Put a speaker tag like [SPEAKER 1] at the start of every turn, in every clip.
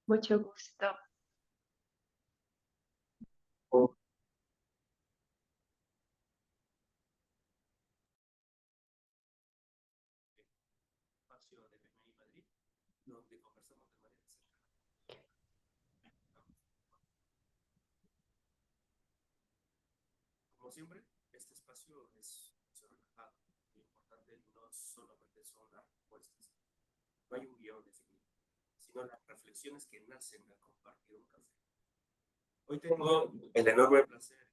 [SPEAKER 1] Mucho gusto.
[SPEAKER 2] O espacio de PMI Madrid, donde conversamos de manera cercana. Como siempre, este espacio es relajado. Lo importante no solamente son las respuestas, no hay un guión definido, sino las reflexiones que nacen al compartir un café. Hoy tengo el enorme placer,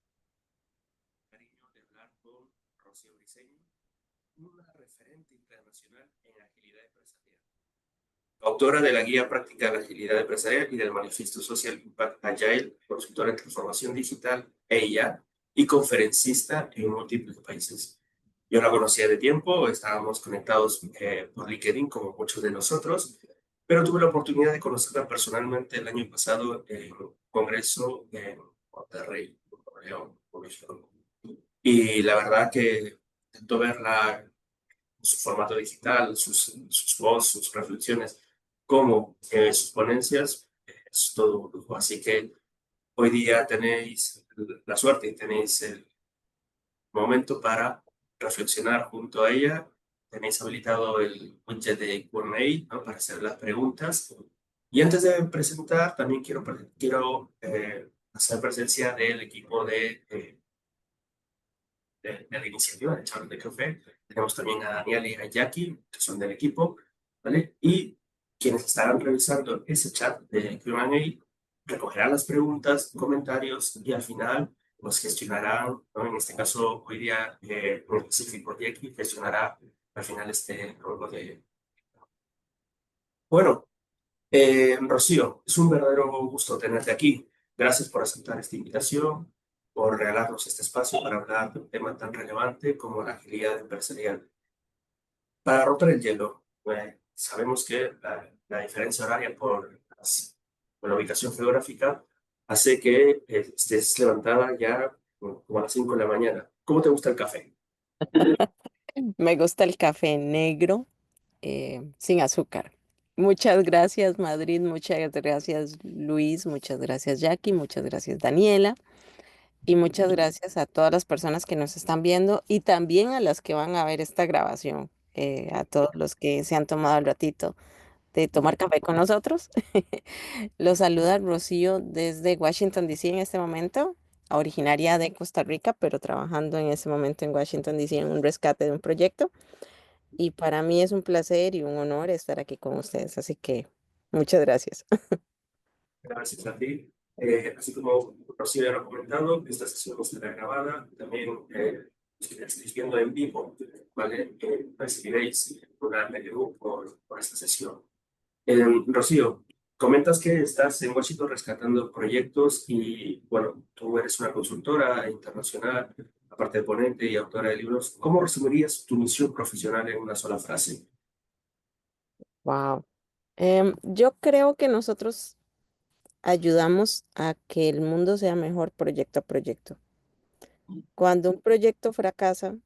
[SPEAKER 2] cariño, de hablar con Rocío Briceño, una referente internacional en agilidad empresarial. Autora de la Guía Práctica de la Agilidad Empresarial y del Manifiesto Social Impact Agile, consultora en transformación digital e IA y conferencista en múltiples países. Yo la conocía de tiempo, estábamos conectados por LinkedIn como muchos de nosotros, pero tuve la oportunidad de conocerla personalmente el año pasado en un congreso en Monterrey, Nuevo León, México. Y la verdad que intento verla, su formato digital, sus posts, sus reflexiones, como sus ponencias, es todo un lujo. Así que hoy día tenéis la suerte y tenéis el momento para reflexionar junto a ella. Tenéis habilitado el widget de Q&A, ¿no? Para hacer las preguntas. Y antes de presentar, también quiero hacer presencia del equipo de la iniciativa de Charles de Café. Tenemos también a Daniel y a Jackie, que son del equipo, ¿vale? Y quienes estarán revisando ese chat de Q&A recogerán las preguntas, comentarios y al final los gestionarán, ¿no? En este caso, hoy día, en específico, Jackie gestionará al final este juego de... Bueno, Rocío, es un verdadero gusto tenerte aquí. Gracias por aceptar esta invitación, por regalarnos este espacio para hablar de un tema tan relevante como la agilidad empresarial. Para romper el hielo, sabemos que la diferencia horaria por la ubicación geográfica hace que estés levantada ya como a las 5 de la mañana. ¿Cómo te gusta el café?
[SPEAKER 3] Me gusta el café negro sin azúcar. Muchas gracias, Madrid. Muchas gracias, Luis. Muchas gracias, Jackie. Muchas gracias, Daniela. Y muchas gracias a todas las personas que nos están viendo y también a las que van a ver esta grabación. A todos los que se han tomado el ratito de tomar café con nosotros. Los saluda Rocío desde Washington, D.C. en este momento, originaria de Costa Rica, pero trabajando en este momento en Washington, D.C. en un rescate de un proyecto. Y para mí es un placer y un honor estar aquí con ustedes, así que muchas gracias.
[SPEAKER 2] Gracias a ti. Así como Rocío ya lo ha comentado, esta sesión estará grabada. También si la estáis viendo en vivo, ¿vale? Recibiréis una menú por esta sesión. Rocío, comentas que estás en Washington rescatando proyectos y, bueno, tú eres una consultora internacional, aparte de ponente y autora de libros. ¿Cómo resumirías tu misión profesional en una sola frase?
[SPEAKER 3] Wow. Yo creo que nosotros ayudamos a que el mundo sea mejor proyecto a proyecto. Cuando un proyecto fracasa,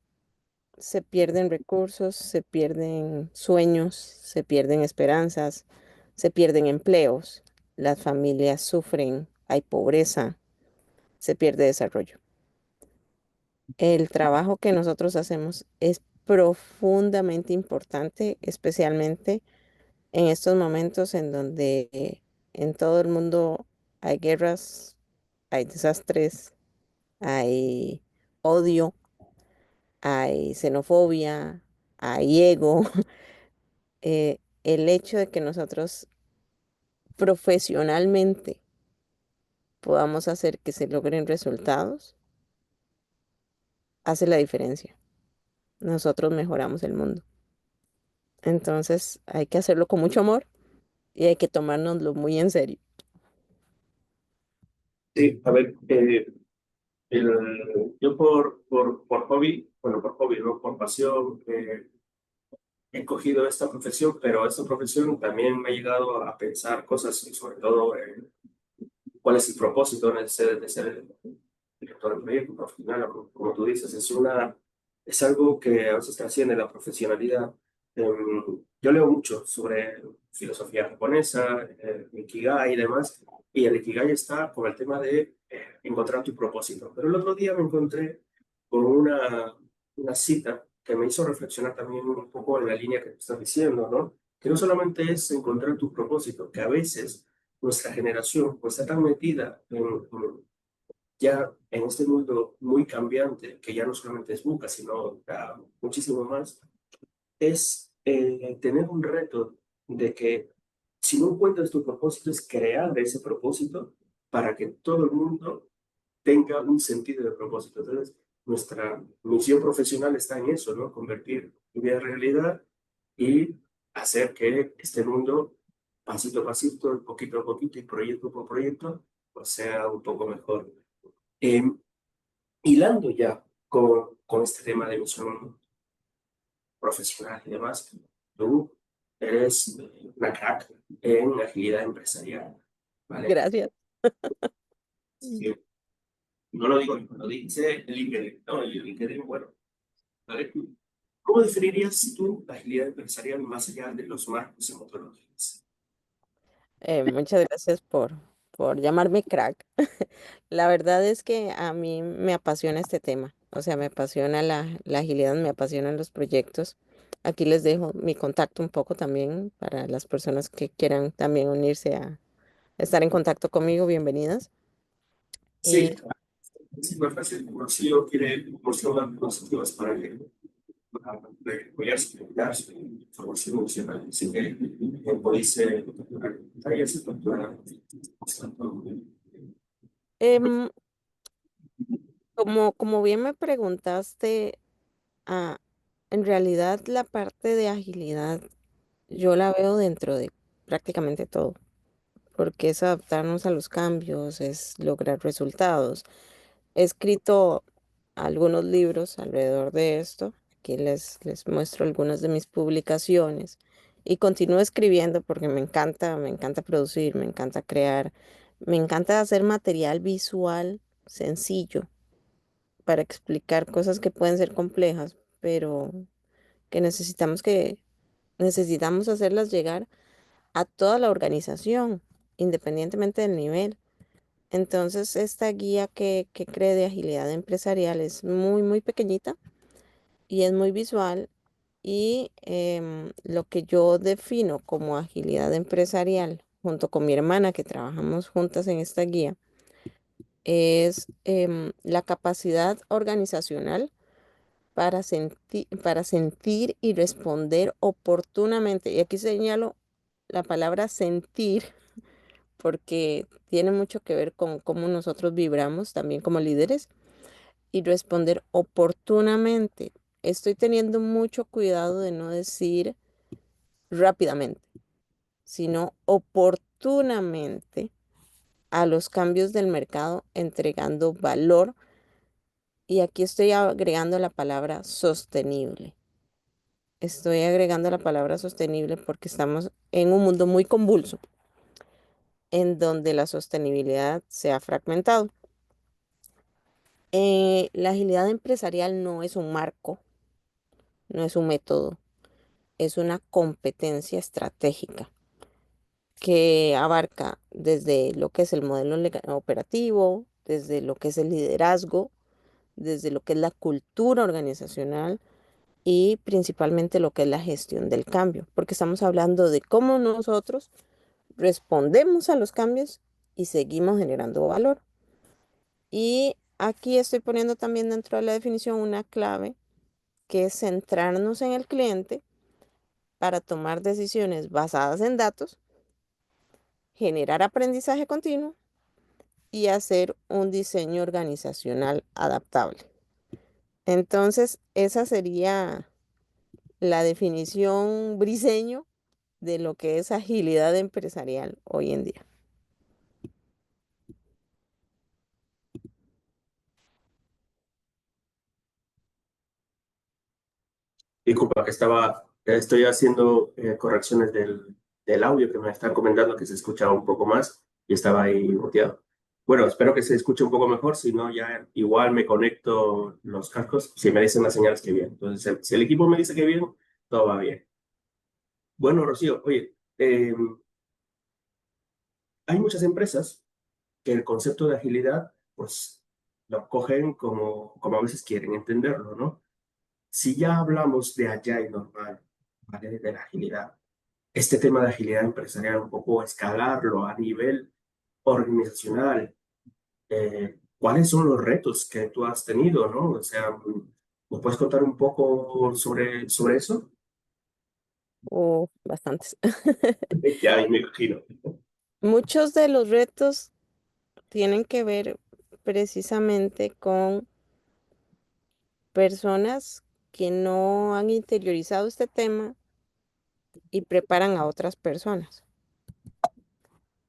[SPEAKER 3] se pierden recursos, se pierden sueños, se pierden esperanzas, se pierden empleos, las familias sufren, hay pobreza, se pierde desarrollo. El trabajo que nosotros hacemos es profundamente importante, especialmente en estos momentos en donde en todo el mundo hay guerras, hay desastres, hay odio, hay xenofobia, hay ego. El hecho de que nosotros profesionalmente podamos hacer que se logren resultados hace la diferencia. Nosotros mejoramos el mundo. Entonces hay que hacerlo con mucho amor y hay que tomárnoslo muy en serio.
[SPEAKER 2] Sí, a ver, yo por hobby, bueno, por hobby, no por pasión, he cogido esta profesión, pero esta profesión también me ha llegado a pensar cosas, y sobre todo cuál es el propósito de ser director de proyecto profesional, como tú dices, es algo que a veces trasciende la profesionalidad. Yo leo mucho sobre filosofía japonesa, Ikigai y demás, y el Ikigai está con el tema de encontrar tu propósito. Pero el otro día me encontré con una cita que me hizo reflexionar también un poco en la línea que tú estás diciendo, ¿no? Que no solamente es encontrar tu propósito, que a veces nuestra generación pues está tan metida ya en este mundo muy cambiante, que ya no solamente es buca, sino muchísimo más, es tener un reto de que si no encuentras tu propósito, es crear ese propósito para que todo el mundo tenga un sentido de propósito. Entonces, nuestra misión profesional está en eso, ¿no? Convertir tu vida en realidad y hacer que este mundo, pasito a pasito, poquito a poquito y proyecto por proyecto, pues sea un poco mejor. Eh, Hilando ya con este tema de misión profesional y demás, tú eres una crack en agilidad empresarial, ¿vale?
[SPEAKER 3] Gracias.
[SPEAKER 2] Sí. No lo digo yo, lo dice LinkedIn, ¿no? Y LinkedIn, bueno, ¿vale? ¿Cómo definirías tú la agilidad empresarial más allá de los marcos y metodologías?
[SPEAKER 3] Muchas gracias por llamarme crack. La verdad es que a mí me apasiona este tema, o sea, me apasiona la agilidad, me apasionan los proyectos. Aquí les dejo mi contacto un poco también para las personas que quieran también unirse a estar en contacto conmigo, bienvenidas.
[SPEAKER 2] Sí, es súper fácil. Rocío quiere mostrar positivas para apoyar su comunidad, su formación emocional. Así que podéis ahí es
[SPEAKER 3] Em, como bien me preguntaste, ah, en realidad la parte de agilidad yo la veo dentro de prácticamente todo, porque es adaptarnos a los cambios, es lograr resultados. He escrito algunos libros alrededor de esto. Aquí les muestro algunas de mis publicaciones y continúo escribiendo porque me encanta producir, me encanta crear, me encanta hacer material visual sencillo para explicar cosas que pueden ser complejas, pero que necesitamos hacerlas llegar a toda la organización, independientemente del nivel. Entonces, esta guía que cree de agilidad empresarial es muy, muy pequeñita y es muy visual. Y lo que yo defino como agilidad empresarial, junto con mi hermana que trabajamos juntas en esta guía, es la capacidad organizacional para sentir y responder oportunamente. Y aquí señalo la palabra sentir porque tiene mucho que ver con cómo nosotros vibramos también como líderes y responder oportunamente. Estoy teniendo mucho cuidado de no decir rápidamente, sino oportunamente a los cambios del mercado, entregando valor. Y aquí estoy agregando la palabra sostenible. Estoy agregando la palabra sostenible porque estamos en un mundo muy convulso, en donde la sostenibilidad se ha fragmentado. La agilidad empresarial no es un marco, no es un método, es una competencia estratégica que abarca desde lo que es el modelo operativo, desde lo que es el liderazgo, desde lo que es la cultura organizacional y principalmente lo que es la gestión del cambio, porque estamos hablando de cómo nosotros respondemos a los cambios y seguimos generando valor. Y aquí estoy poniendo también dentro de la definición una clave que es centrarnos en el cliente para tomar decisiones basadas en datos, generar aprendizaje continuo y hacer un diseño organizacional adaptable. Entonces, esa sería la definición briseño de lo que es agilidad empresarial hoy en día.
[SPEAKER 2] Disculpa, estoy haciendo correcciones del audio que me están comentando que se escuchaba un poco más y estaba ahí muteado. Bueno, espero que se escuche un poco mejor, si no ya igual me conecto los cascos, si me dicen las señales que bien. Entonces, si el equipo me dice que bien, todo va bien. Bueno, Rocío, oye, Eh, Hay muchas empresas que el concepto de agilidad, pues, lo cogen como a veces quieren entenderlo, ¿no? Si ya hablamos de agile normal, ¿vale? De la agilidad, este tema de agilidad empresarial, un poco escalarlo a nivel organizacional, ¿cuáles son los retos que tú has tenido, ¿no? O sea, ¿me puedes contar un poco sobre eso?
[SPEAKER 3] O bastantes.
[SPEAKER 2] Ya, me imagino.
[SPEAKER 3] Muchos de los retos tienen que ver precisamente con personas que no han interiorizado este tema y preparan a otras personas.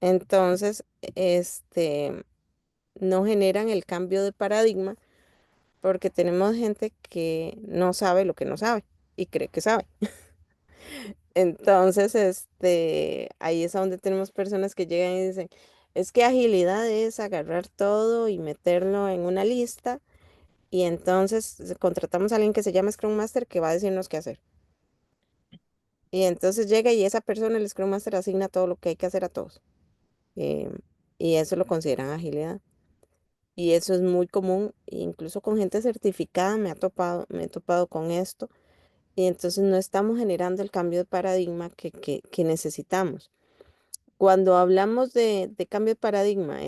[SPEAKER 3] Entonces, no generan el cambio de paradigma porque tenemos gente que no sabe lo que no sabe y cree que sabe. Entonces, ahí es a donde tenemos personas que llegan y dicen, es que agilidad es agarrar todo y meterlo en una lista y entonces contratamos a alguien que se llama Scrum Master que va a decirnos qué hacer. Y entonces llega y esa persona, el Scrum Master, asigna todo lo que hay que hacer a todos. em, y eso lo consideran agilidad. Y eso es muy común, incluso con gente certificada me he topado con esto. Y entonces no estamos generando el cambio de paradigma que necesitamos. Cuando hablamos de cambio de paradigma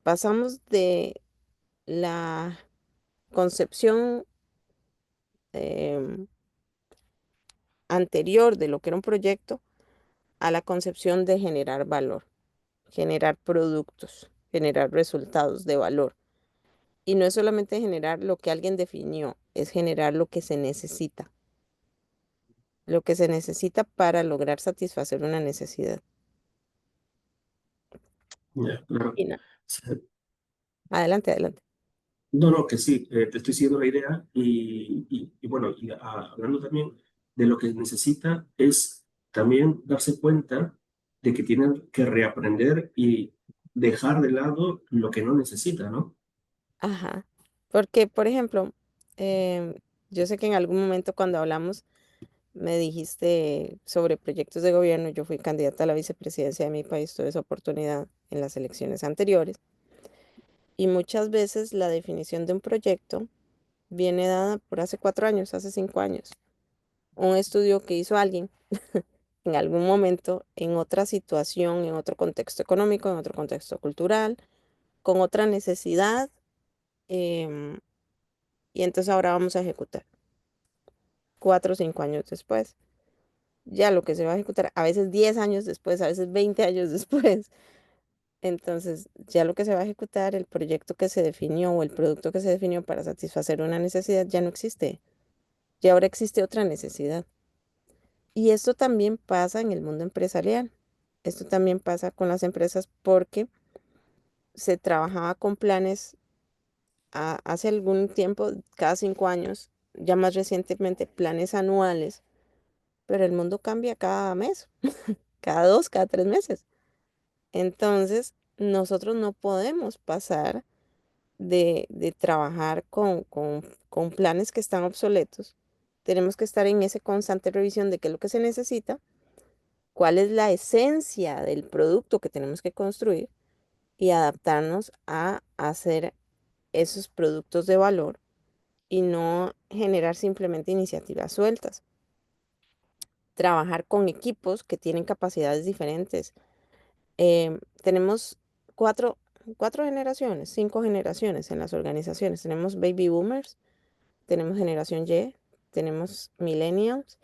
[SPEAKER 3] pasamos de la concepción em, anterior de lo que era un proyecto a la concepción de generar valor, generar productos, generar resultados de valor. Y no es solamente generar lo que alguien definió, es generar lo que se necesita para lograr satisfacer una necesidad.
[SPEAKER 2] Ya, claro.
[SPEAKER 3] Y adelante, adelante.
[SPEAKER 2] No, no, que sí, te estoy siguiendo la idea y bueno, hablando también de lo que necesita es también darse cuenta de que tienen que reaprender y dejar de lado lo que no necesita, ¿no?
[SPEAKER 3] Ajá. Porque, por ejemplo, em, yo sé que en algún momento cuando hablamos me dijiste sobre proyectos de gobierno, yo fui candidata a la vicepresidencia de mi país, tuve esa oportunidad en las elecciones anteriores. Y muchas veces la definición de un proyecto viene dada por hace 4 años, hace 5 años. Un estudio que hizo alguien en algún momento, en otra situación, en otro contexto económico, en otro contexto cultural, con otra necesidad, em, y entonces ahora vamos a ejecutar 4 o 5 años después. Ya lo que se va a ejecutar, a veces 10 años después, a veces 20 años después. Entonces, ya lo que se va a ejecutar, el proyecto que se definió o el producto que se definió para satisfacer una necesidad ya no existe. Y ahora existe otra necesidad. Y esto también pasa en el mundo empresarial. Esto también pasa con las empresas porque se trabajaba con planes hace algún tiempo, cada 5 años, ya más recientemente planes anuales, pero el mundo cambia cada mes, cada 2, cada 3 meses. Entonces, nosotros no podemos pasar de trabajar con planes que están obsoletos. Tenemos que estar en esa constante revisión de qué es lo que se necesita, cuál es la esencia del producto que tenemos que construir y adaptarnos a hacer esos productos de valor y no generar simplemente iniciativas sueltas. Trabajar con equipos que tienen capacidades diferentes. Tenemos cuatro, 4 generaciones, 5 generaciones en las organizaciones. Tenemos baby boomers, tenemos generación Y, tenemos millennials,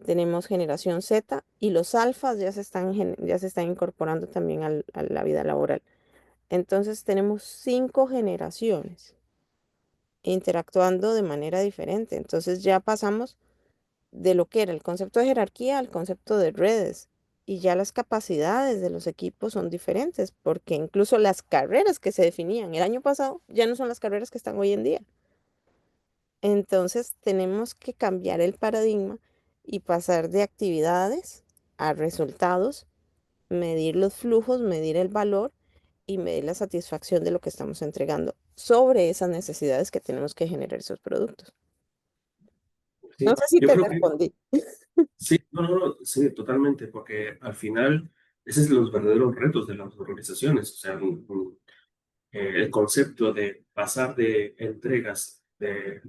[SPEAKER 3] tenemos generación Z y los alfas ya se están incorporando también a la vida laboral. Entonces tenemos 5 generaciones interactuando de manera diferente. Entonces ya pasamos de lo que era el concepto de jerarquía al concepto de redes. Y ya las capacidades de los equipos son diferentes, porque incluso las carreras que se definían el año pasado ya no son las carreras que están hoy en día. Entonces tenemos que cambiar el paradigma y pasar de actividades a resultados, medir los flujos, medir el valor y medir la satisfacción de lo que estamos entregando sobre esas necesidades que tenemos que generar esos productos. No
[SPEAKER 2] Sí,
[SPEAKER 3] sé si
[SPEAKER 2] yo
[SPEAKER 3] te
[SPEAKER 2] creo que
[SPEAKER 3] respondí.
[SPEAKER 2] sí, No, no, no, sí, totalmente, porque al final ese es los verdaderos retos de las organizaciones. O sea, el concepto de pasar de entregas, de,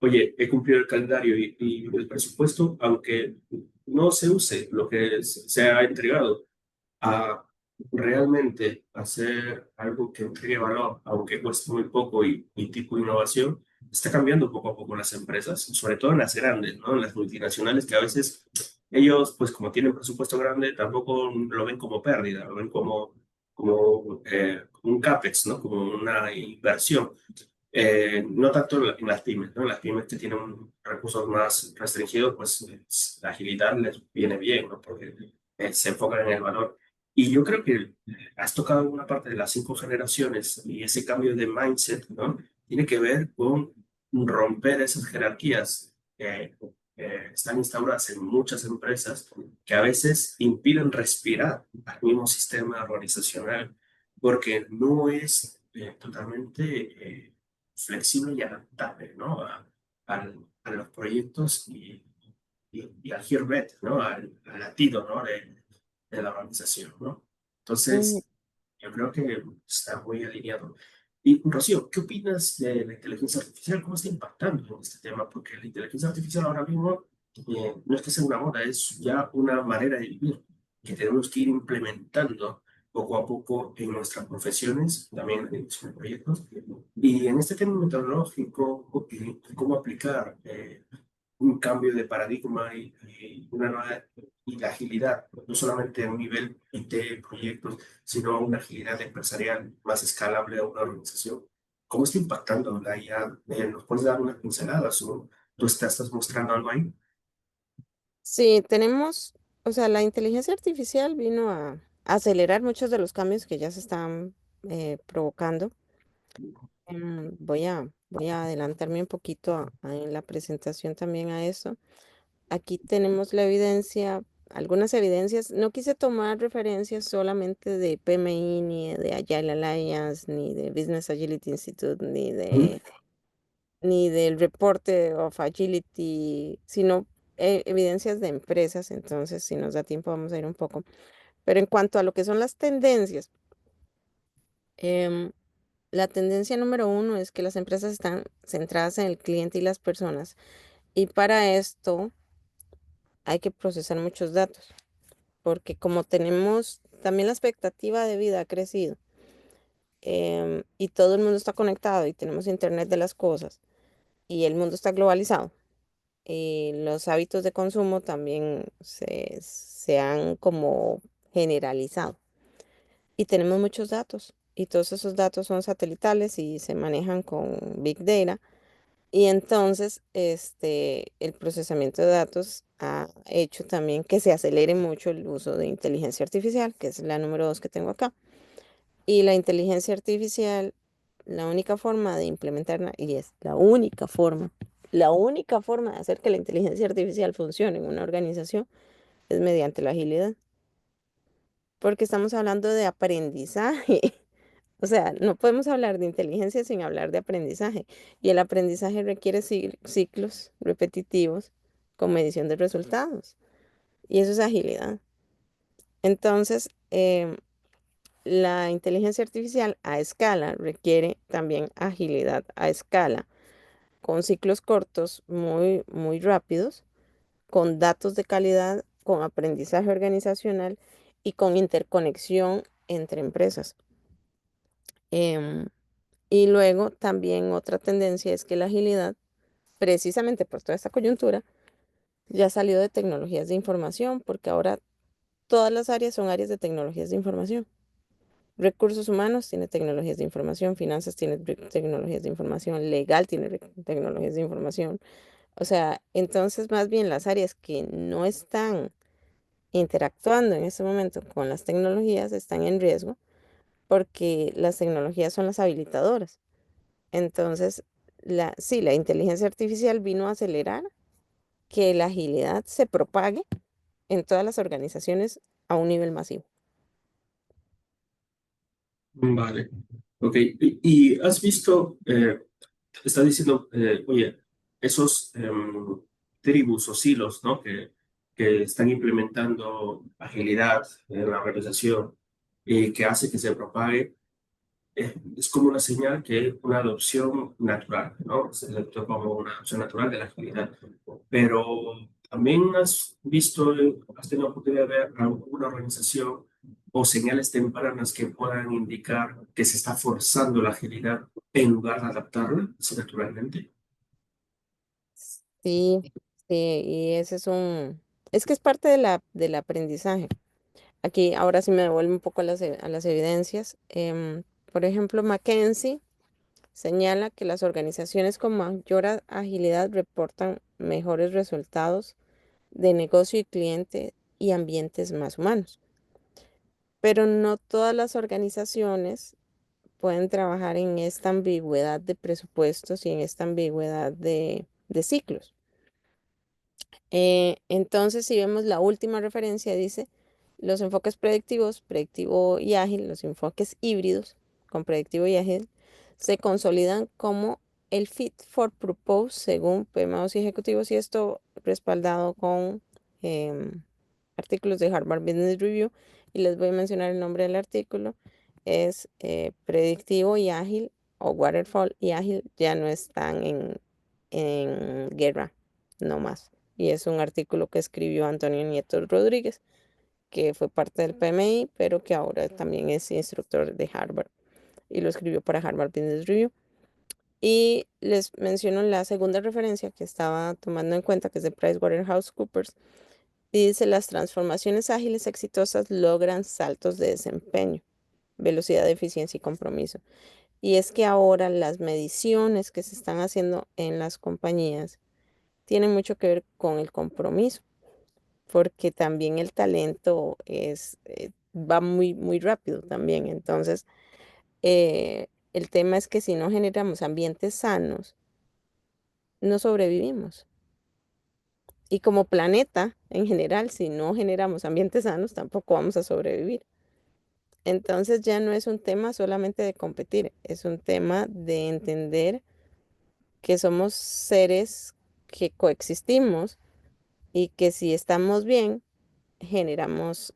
[SPEAKER 2] oye, he cumplido el calendario y el presupuesto, aunque no se use lo que se ha entregado, a realmente hacer algo que entregue valor, aunque cueste muy poco y tipo innovación, está cambiando poco a poco las empresas, sobre todo en las grandes, ¿no? En las multinacionales que a veces ellos, pues como tienen presupuesto grande, tampoco lo ven como pérdida, lo ven como un CAPEX, ¿no? Como una inversión. No tanto en las pymes, ¿no? Las pymes que tienen recursos más restringidos, pues la agilidad les viene bien, ¿no? Porque se enfocan en el valor. Y yo creo que has tocado una parte de las 5 generaciones y ese cambio de mindset, ¿no? Tiene que ver con romper esas jerarquías que están instauradas en muchas empresas que a veces impiden respirar al mismo sistema organizacional porque no es totalmente flexible y adaptable, ¿no? A los proyectos y al hear rate, ¿no? Al latido, ¿no? De la organización, ¿no?
[SPEAKER 3] Mm,
[SPEAKER 2] Entonces, yo creo que está muy alineado. Y Rocío, ¿qué opinas de la inteligencia artificial? ¿Cómo está impactando en este tema? Porque la inteligencia artificial ahora mismo no es que sea una moda, es ya una manera de vivir que tenemos que ir implementando poco a poco en nuestras profesiones, también en nuestros proyectos. Y en este tema metodológico, cómo aplicar un cambio de paradigma y una nueva y la agilidad, no solamente a un nivel de proyectos, sino a una agilidad empresarial más escalable a una organización. ¿Cómo está impactando la IA? ¿Nos puedes dar unas pinceladas o tú estás mostrando algo ahí?
[SPEAKER 3] sí, tenemos, o sea, la inteligencia artificial vino a acelerar muchos de los cambios que ya se están provocando. Voy a adelantarme un poquito en la presentación también a eso. Aquí tenemos la evidencia, algunas evidencias. No quise tomar referencias solamente de PMI, ni de Agile Alliance, ni de Business Agility Institute,
[SPEAKER 2] Ujú.
[SPEAKER 3] ni del reporte of Agility, sino evidencias de empresas. Entonces, si nos da tiempo, vamos a ir un poco. Pero en cuanto a lo que son las tendencias, em, la tendencia número uno es que las empresas están centradas en el cliente y las personas. Y para esto hay que procesar muchos datos, porque como tenemos, también la expectativa de vida ha crecido, y todo el mundo está conectado y tenemos Internet de las cosas y el mundo está globalizado. Y los hábitos de consumo también se han como generalizado. Y tenemos muchos datos. Y todos esos datos son satelitales y se manejan con Big Data. Y entonces, el procesamiento de datos ha hecho también que se acelere mucho el uso de inteligencia artificial, que es la número dos que tengo acá. Y la inteligencia artificial, la única forma de implementarla, y es la única forma de hacer que la inteligencia artificial funcione en una organización es mediante la agilidad, porque estamos hablando de aprendizaje. O sea, no podemos hablar de inteligencia sin hablar de aprendizaje. Y el aprendizaje requiere ciclos repetitivos con medición de resultados. Y eso es agilidad. Entonces, la inteligencia artificial a escala requiere también agilidad a escala, con ciclos cortos muy rápidos, con datos de calidad, con aprendizaje organizacional y con interconexión entre empresas. Em, y luego también otra tendencia es que la agilidad, precisamente por toda esta coyuntura, ya salió de tecnologías de información, porque ahora todas las áreas son áreas de tecnologías de información. Recursos humanos tiene tecnologías de información, finanzas tiene tecnologías de información, legal tiene tecnologías de información. O sea, entonces más bien las áreas que no están interactuando en este momento con las tecnologías están en riesgo porque las tecnologías son las habilitadoras. Entonces, sí, la inteligencia artificial vino a acelerar que la agilidad se propague en todas las organizaciones a un nivel masivo.
[SPEAKER 2] Vale. Ok. Y has visto, está diciendo, oye, esos tribus o silos, ¿no? Que que están implementando agilidad en la organización y que hace que se propague, es como una señal que una adopción natural, ¿no? Se adoptó como una adopción natural de la agilidad. Pero también has visto, has tenido la oportunidad de ver alguna organización o señales tempranas que puedan indicar que se está forzando la agilidad en lugar de adaptarla así naturalmente.
[SPEAKER 3] Sí, sí, y ese es es que es parte de del aprendizaje. Aquí ahora sí me devuelvo un poco a a las evidencias. Por ejemplo, McKinsey señala que las organizaciones con mayor agilidad reportan mejores resultados de negocio y cliente y ambientes más humanos. Pero no todas las organizaciones pueden trabajar en esta ambigüedad de presupuestos y en esta ambigüedad de ciclos. Entonces, si vemos la última referencia, dice los enfoques predictivos, predictivo y ágil, los enfoques híbridos con predictivo y ágil, se consolidan como el fit for purpose según PMOs y ejecutivos, y esto respaldado con artículos de Harvard Business Review. Y les voy a mencionar el nombre del artículo. Es predictivo y ágil, o waterfall y ágil ya no están en guerra, no más. Y es un artículo que escribió Antonio Nieto Rodríguez, que fue parte del PMI, pero que ahora también es instructor de Harvard y lo escribió para Harvard Business Review. Y les menciono la segunda referencia que estaba tomando en cuenta, que es de PricewaterhouseCoopers, y dice: las transformaciones ágiles exitosas logran saltos de desempeño, velocidad, eficiencia y compromiso. Y es que ahora las mediciones que se están haciendo en las compañías tienen mucho que ver con el compromiso, porque también el talento va muy rápido también. Entonces, el tema es que si no generamos ambientes sanos, no sobrevivimos. Y como planeta en general, si no generamos ambientes sanos, tampoco vamos a sobrevivir. Entonces ya no es un tema solamente de competir, es un tema de entender que somos seres que coexistimos y que si estamos bien, generamos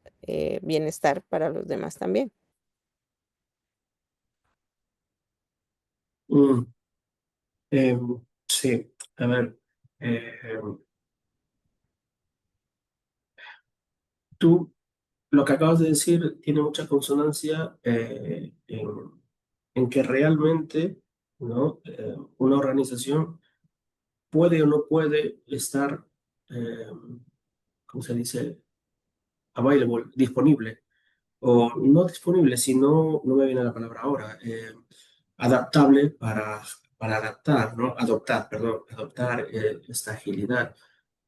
[SPEAKER 3] bienestar para los demás también.
[SPEAKER 2] Mm, sí, a ver, eh, tú lo que acabas de decir tiene mucha consonancia en que realmente, ¿no? Una organización puede o no puede estar, eh, ¿cómo se dice? Available, disponible, o no disponible, sino, no me viene la palabra ahora, adaptable para adaptar, ¿no? Adoptar, perdón, adoptar esta agilidad.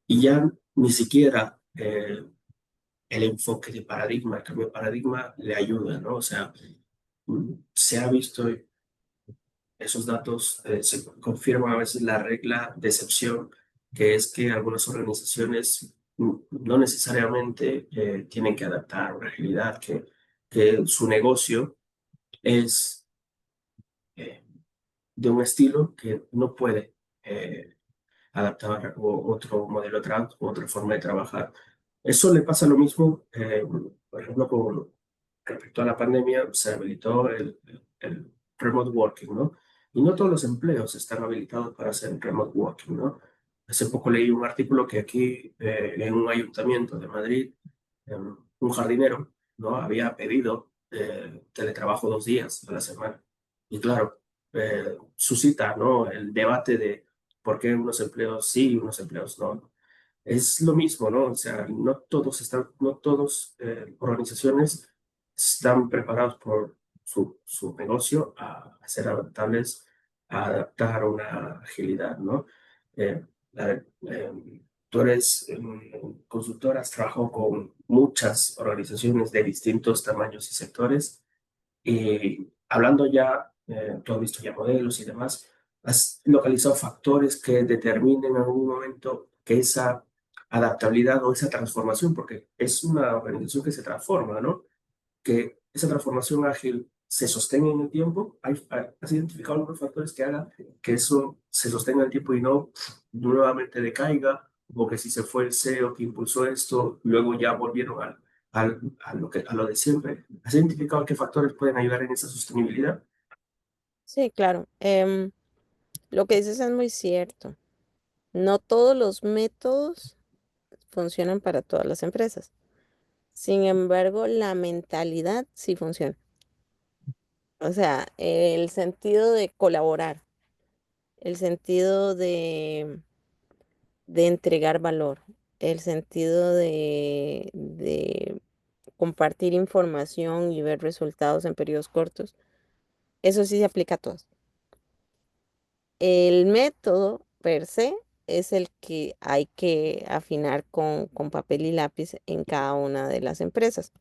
[SPEAKER 2] Y ya ni siquiera el enfoque de paradigma, el cambio de paradigma le ayuda, ¿no? O sea, se ha visto esos datos, se confirman a veces la regla de excepción, que es que algunas organizaciones no necesariamente tienen que adaptar una agilidad, que su negocio es de un estilo que no puede adaptar otro modelo de trabajo, otra forma de trabajar. Eso le pasa lo mismo, por ejemplo, con respecto a la pandemia, se habilitó el remote working, ¿no? Y no todos los empleos están habilitados para hacer remote working, ¿no? Hace poco leí un artículo que aquí, en un ayuntamiento de Madrid, un jardinero, ¿no? Había pedido teletrabajo 2 días a la semana. Y claro, suscita, ¿no? El debate de por qué unos empleos sí y unos empleos no. Es lo mismo, ¿no? O sea, no todos organizaciones están preparados por su negocio a ser adaptables, a adaptar una agilidad, ¿no? Eh, a ver, tú eres consultora, has trabajado con muchas organizaciones de distintos tamaños y sectores, y hablando ya, tú has visto ya modelos y demás, has localizado factores que determinen en algún momento que esa adaptabilidad o esa transformación, porque es una organización que se transforma, ¿no? Que esa transformación ágil se sostenga en el tiempo. ¿Has identificado algunos factores que hagan que eso se sostenga en el tiempo y no nuevamente decaiga como que si se fue el CEO que impulsó esto, luego ya volvieron a lo de siempre. ¿Has identificado qué factores pueden ayudar en esa sostenibilidad?
[SPEAKER 3] Sí, claro. Lo que dices es muy cierto. No todos los métodos funcionan para todas las empresas. Sin embargo, la mentalidad sí funciona. O sea, el sentido de colaborar, el sentido de entregar valor, el sentido de compartir información y ver resultados en periodos cortos, eso sí se aplica a todos. El método per se es el que hay que afinar con papel y lápiz en cada una de las empresas.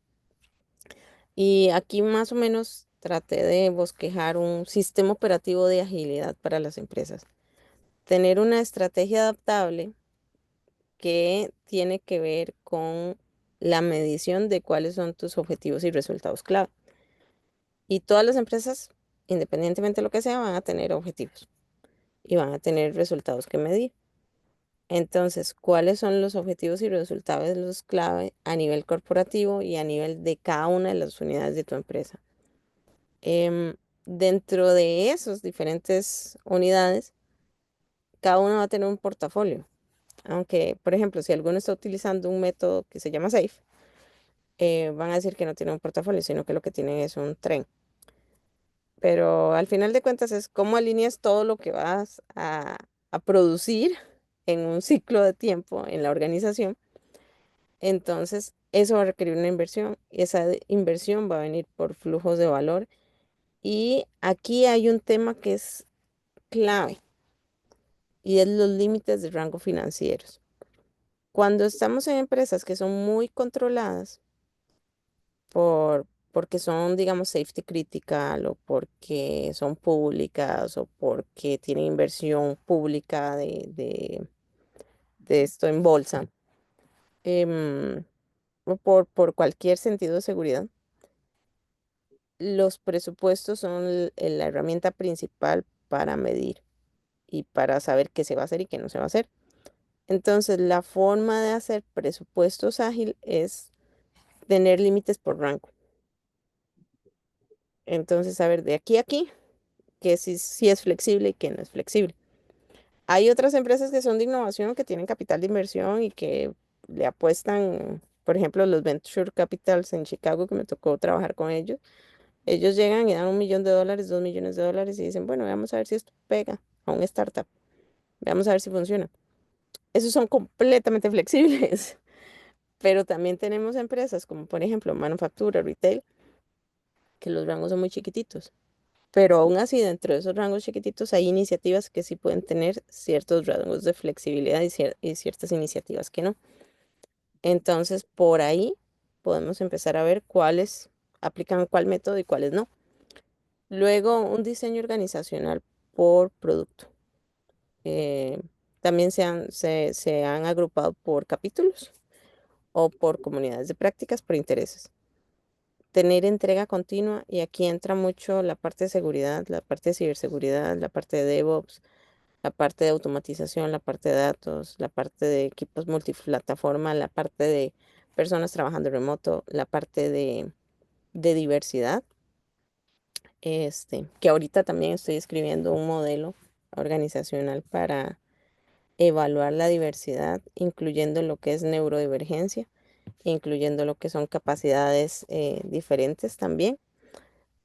[SPEAKER 3] Y aquí más o menos traté de bosquejar un sistema operativo de agilidad para las empresas. Tener una estrategia adaptable que tiene que ver con la medición de cuáles son tus objetivos y resultados clave. Y todas las empresas, independientemente de lo que sea, van a tener objetivos y van a tener resultados que medir. Entonces, ¿cuáles son los objetivos y resultados clave a nivel corporativo y a nivel de cada una de las unidades de tu empresa? Em, Dentro de esas diferentes unidades, cada una va a tener un portafolio. Aunque, por ejemplo, si alguno está utilizando un método que se llama SAFe, van a decir que no tiene un portafolio, sino que lo que tienen es un tren. Pero al final de cuentas es cómo alineas todo lo que vas a producir en un ciclo de tiempo en la organización. Entonces, eso va a requerir una inversión y inversión va a venir por flujos de valor. Y aquí hay un tema que es clave y es los límites de rango financieros. Cuando estamos en empresas que son muy controladas porque son, digamos, safety critical o porque son públicas o porque tienen inversión pública de esto en bolsa, em, o por cualquier sentido de seguridad, los presupuestos son la herramienta principal para medir y para saber qué se va a hacer y qué no se va a hacer. Entonces, la forma de hacer presupuestos ágil es tener límites por rango. Entonces, saber de aquí a aquí, que sí es flexible y que no es flexible. Hay otras empresas que son de innovación, que tienen capital de inversión y que le apuestan, por ejemplo, los Venture Capitals en Chicago, que me tocó trabajar con ellos. Ellos llegan y dan $1 millón, $2 millones y dicen, bueno, vamos a ver si esto pega a un startup. Veamos a ver si funciona. Esos son completamente flexibles. Pero también tenemos empresas como por ejemplo manufactura, retail, que los rangos son muy chiquititos. Pero aún así, dentro de esos rangos chiquititos hay iniciativas que sí pueden tener ciertos rangos de flexibilidad y ciertas iniciativas que no. Entonces, por ahí podemos empezar a ver cuáles aplican cuál método y cuáles no. Luego, un diseño organizacional por producto. Eh, También se han agrupado por capítulos o por comunidades de prácticas por intereses. Tener entrega continua y aquí entra mucho la parte de seguridad, la parte de ciberseguridad, la parte de DevOps, la parte de automatización, la parte de datos, la parte de equipos multiplataforma, la parte de personas trabajando remoto, la parte de diversidad, que ahorita también estoy escribiendo un modelo organizacional para evaluar la diversidad, incluyendo lo que es neurodivergencia, incluyendo lo que son capacidades diferentes también.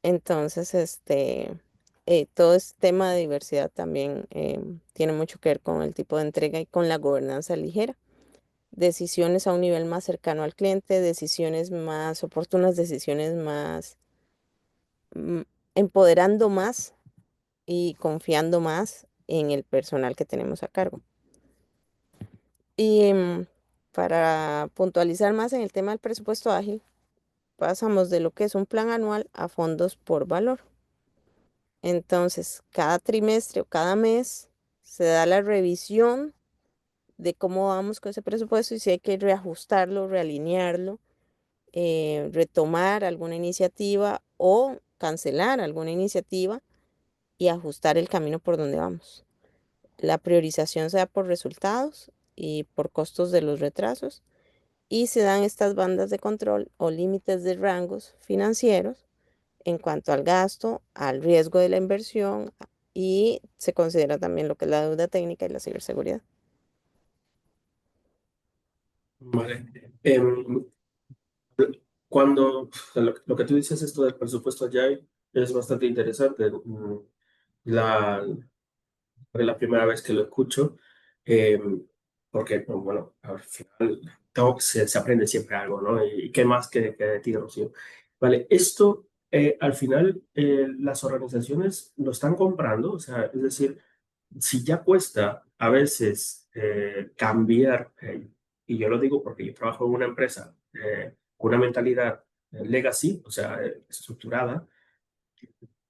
[SPEAKER 3] Entonces, todo este tema de diversidad también tiene mucho que ver con el tipo de entrega y con la gobernanza ligera. Decisiones a un nivel más cercano al cliente, decisiones más oportunas, decisiones más mm, empoderando más y confiando más en el personal que tenemos a cargo. Y para puntualizar más en el tema del presupuesto ágil, pasamos de lo que es un plan anual a fondos por valor. Entonces, cada trimestre o cada mes se da la revisión de cómo vamos con ese presupuesto y si hay que reajustarlo, realinearlo, retomar alguna iniciativa o cancelar alguna iniciativa y ajustar el camino por donde vamos. La priorización se da por resultados y por costos de los retrasos. Y se dan estas bandas de control o límites de rangos financieros en cuanto al gasto, al riesgo de la inversión y se considera también lo que es la deuda técnica y la ciberseguridad.
[SPEAKER 2] Vale. Cuando lo que tú dices, esto del presupuesto Agile, es bastante interesante. La, es la primera vez que lo escucho, eh, porque, pues, bueno, al final se aprende siempre algo, ¿no? Y qué más que de ti, Rocío. Vale, esto al final las organizaciones lo están comprando, o sea, es decir, si ya cuesta a veces cambiar, y yo lo digo porque yo trabajo en una empresa con una mentalidad legacy, o sea, estructurada,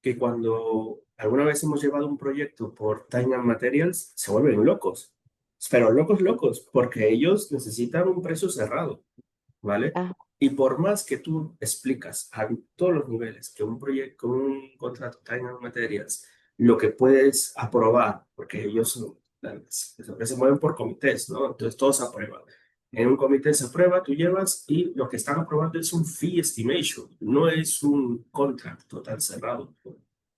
[SPEAKER 2] que cuando alguna vez hemos llevado un proyecto por Time and Materials, se vuelven locos. Pero locos, locos, porque ellos necesitan un precio cerrado, ¿vale?
[SPEAKER 3] Ah,
[SPEAKER 2] Y por más que tú explicas a todos los niveles que un proyecto, un contrato Time and Materials, lo que puedes aprobar, porque ellos, las empresas se mueven por comités, ¿no? Entonces todos aprueban. En un comité se aprueba, tú llevas y lo que están aprobando es un fee estimation, no es un contract total cerrado.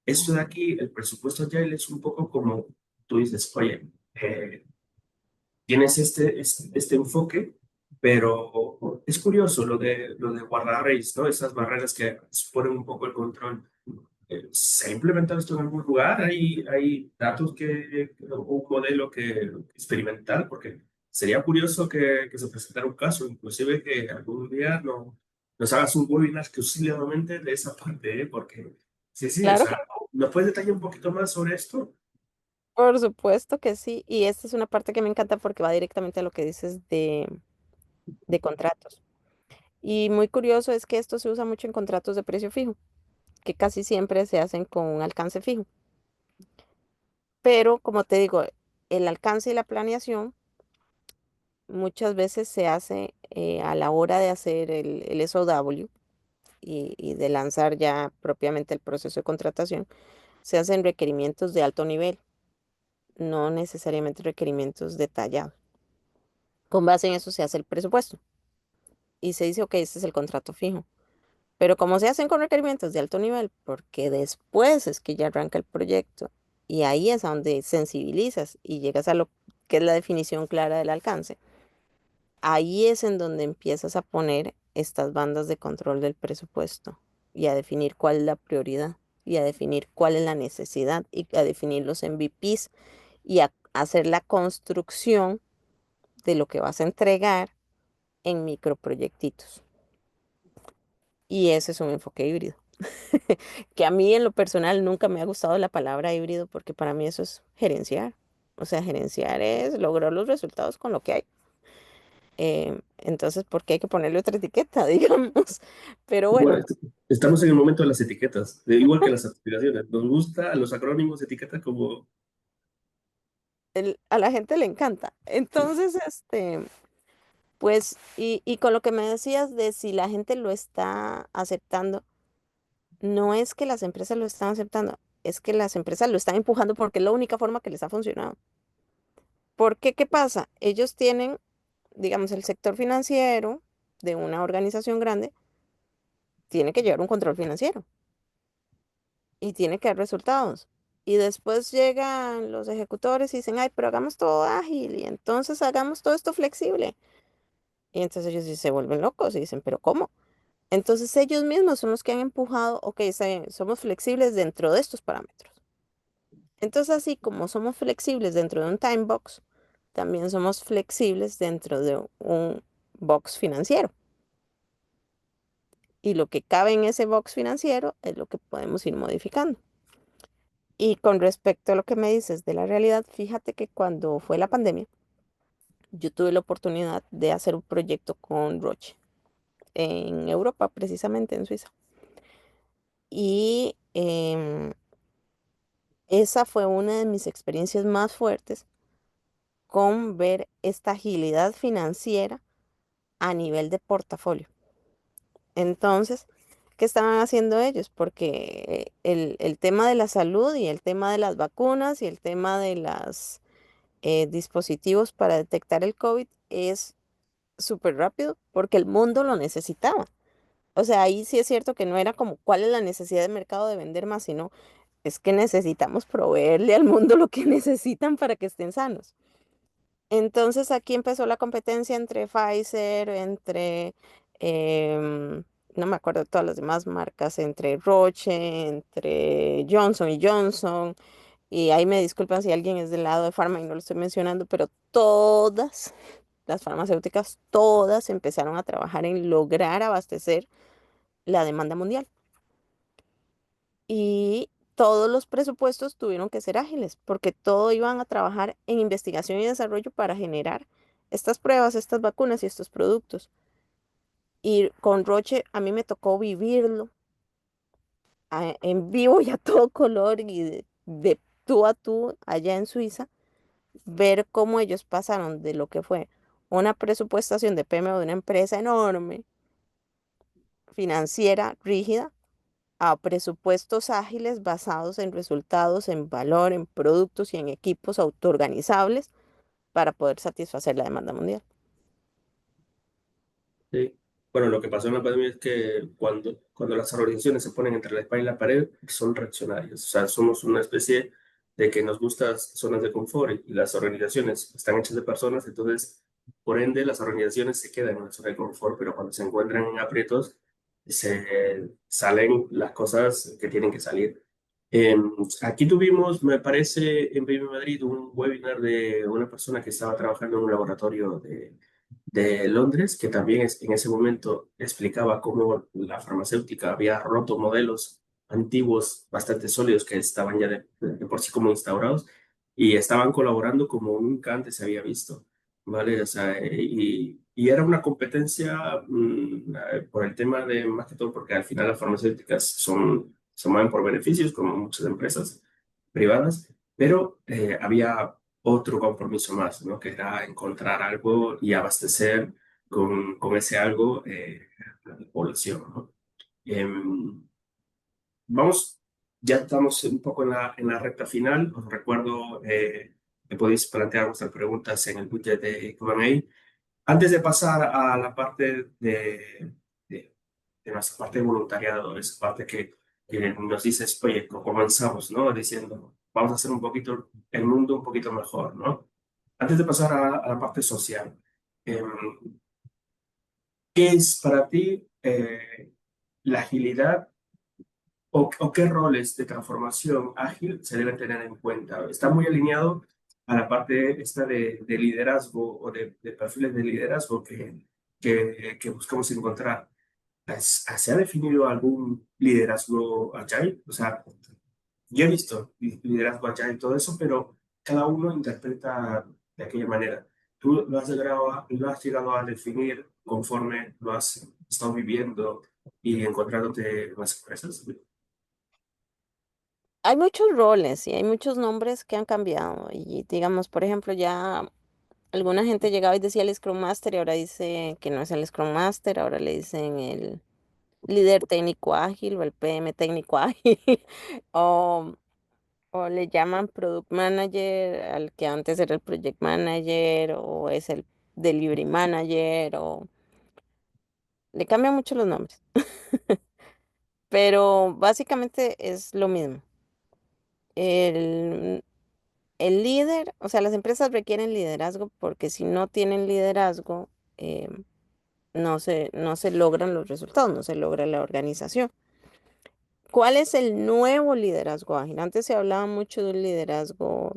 [SPEAKER 2] Esto de aquí, el presupuesto agile es un poco como tú dices, oye, tienes este enfoque, pero es curioso lo de guardarraíz, ¿no? Esas barreras que suponen un poco el control. ¿Se ha implementado esto en algún lugar? Hay datos un modelo que experimental? Porque sería curioso que se presentara un caso, inclusive que algún día nos hagas un webinar exclusivamente de esa parte, ¿eh? Porque sí, sí, o
[SPEAKER 3] claro que
[SPEAKER 2] sea, ¿nos puedes detallar un poquito más sobre esto?
[SPEAKER 3] por supuesto que sí. Y esta es una parte que me encanta porque va directamente a lo que dices de contratos. Y muy curioso es que esto se usa mucho en contratos de precio fijo, que casi siempre se hacen con un alcance fijo. Pero como te digo, el alcance y la planeación muchas veces se hace a la hora de hacer el SOW y de lanzar ya propiamente el proceso de contratación, se hacen requerimientos de alto nivel, no necesariamente requerimientos detallados. Con base en eso se hace el presupuesto y se dice, ok, este es el contrato fijo. Pero como se hacen con requerimientos de alto nivel, porque después es que ya arranca el proyecto y ahí es a donde sensibilizas y llegas a lo que es la definición clara del alcance, ahí es en donde empiezas a poner estas bandas de control del presupuesto y a definir cuál es la prioridad y a definir cuál es la necesidad y a definir los MVPs y a hacer la construcción de lo que vas a entregar en microproyectitos. Y ese es un enfoque híbrido. Que a mí en lo personal nunca me ha gustado la palabra híbrido porque para mí eso es gerenciar. O sea, gerenciar es lograr los resultados con lo que hay. Entonces, ¿por qué hay que ponerle otra etiqueta, digamos? Pero
[SPEAKER 2] Bueno,
[SPEAKER 3] bueno,
[SPEAKER 2] estamos en el momento de las etiquetas, igual que las aspiraciones. Nos gusta los acrónimos etiqueta como...
[SPEAKER 3] a la gente le encanta. Entonces, pues, y con lo que me decías de si la gente lo está aceptando, no es que las empresas lo están aceptando, es que las empresas lo están empujando porque es la única forma que les ha funcionado. Porque, ¿qué pasa? Ellos tienen, digamos, el sector financiero de una organización grande, tiene que llevar un control financiero y tiene que dar resultados. Y después llegan los ejecutores y dicen, ay, pero hagamos todo ágil y entonces hagamos todo esto flexible. Y entonces ellos sí se vuelven locos y dicen, pero ¿cómo? Entonces ellos mismos son los que han empujado, ok, está bien, somos flexibles dentro de estos parámetros. Entonces así como somos flexibles dentro de un time box, también somos flexibles dentro de un box financiero. Y lo que cabe en ese box financiero es lo que podemos ir modificando. Y con respecto a lo que me dices de la realidad, fíjate que cuando fue la pandemia, yo tuve la oportunidad de hacer un proyecto con Roche en Europa, precisamente en Suiza. Y esa fue una de mis experiencias más fuertes con ver esta agilidad financiera a nivel de portafolio. Entonces, ¿qué estaban haciendo ellos? Porque el tema de la salud y el tema de las vacunas y el tema de las dispositivos para detectar el COVID es súper rápido porque el mundo lo necesitaba. O sea, ahí sí es cierto que no era como cuál es la necesidad de mercado de vender más, sino es que necesitamos proveerle al mundo lo que necesitan para que estén sanos. Entonces aquí empezó la competencia entre Pfizer, entre, no me acuerdo de todas las demás marcas, entre Roche, entre Johnson y Johnson. Y ahí me disculpan si alguien es del lado de Pharma y no lo estoy mencionando, pero todas las farmacéuticas, todas empezaron a trabajar en lograr abastecer la demanda mundial. Y todos los presupuestos tuvieron que ser ágiles, porque todo iban a trabajar en investigación y desarrollo para generar estas pruebas, estas vacunas y estos productos. Y con Roche a mí me tocó vivirlo en vivo y a todo color y de tú a tú allá en Suiza, ver cómo ellos pasaron de lo que fue una presupuestación de PMO de una empresa enorme, financiera, rígida, a presupuestos ágiles basados en resultados, en valor, en productos y en equipos autoorganizables para poder satisfacer la demanda mundial.
[SPEAKER 2] Sí. Bueno, lo que pasó en la pandemia es que cuando las organizaciones se ponen entre la espada y la pared, son reaccionarias. O sea, somos una especie de que nos gustan zonas de confort y las organizaciones están hechas de personas, entonces, por ende, las organizaciones se quedan en la zona de confort, pero cuando se encuentran en aprietos, se salen las cosas que tienen que salir. Aquí tuvimos, me parece, en BIM Madrid, un webinar de una persona que estaba trabajando en un laboratorio de Londres, que también en ese momento explicaba cómo la farmacéutica había roto modelos antiguos bastante sólidos que estaban ya de por sí como instaurados y estaban colaborando como nunca antes se había visto, ¿vale? O sea, y era una competencia por el tema de, más que todo, porque al final las farmacéuticas se mueven por beneficios, como muchas empresas privadas, pero había otro compromiso más, ¿no? Que era encontrar algo y abastecer con ese algo a la población, ¿no? Em, vamos, ya estamos un poco en la recta final. Os recuerdo que podéis plantear vuestras preguntas en el budget de Q&A. Antes de pasar a la parte de nuestra parte de voluntariado, esa parte que nos dices, oye, comenzamos, ¿no? Diciendo, vamos a hacer un poquito el mundo un poquito mejor, ¿no? Antes de pasar a la parte social, eh, ¿qué es para ti la agilidad o qué roles de transformación ágil se deben tener en cuenta? Está muy alineado a la parte esta de liderazgo o de perfiles de liderazgo que buscamos encontrar. ¿Se ha definido algún liderazgo agile? O sea, yo he visto liderazgo agile y todo eso, pero cada uno interpreta de aquella manera. ¿Tú lo has llegado a definir conforme lo has estado viviendo y encontrándote en las empresas?
[SPEAKER 3] Hay muchos roles y hay muchos nombres que han cambiado. Y digamos, por ejemplo, ya alguna gente llegaba y decía el Scrum Master y ahora dice que no es el Scrum Master, ahora le dicen el líder técnico ágil o el PM técnico ágil. O, o le llaman Product Manager al que antes era el Project Manager o es el Delivery Manager o le cambian mucho los nombres. Pero básicamente es lo mismo. El, el líder, o sea, las empresas requieren liderazgo porque si no tienen liderazgo, eh, no se logran los resultados, no se logra la organización. ¿Cuál es el nuevo liderazgo ágil? Antes se hablaba mucho de un liderazgo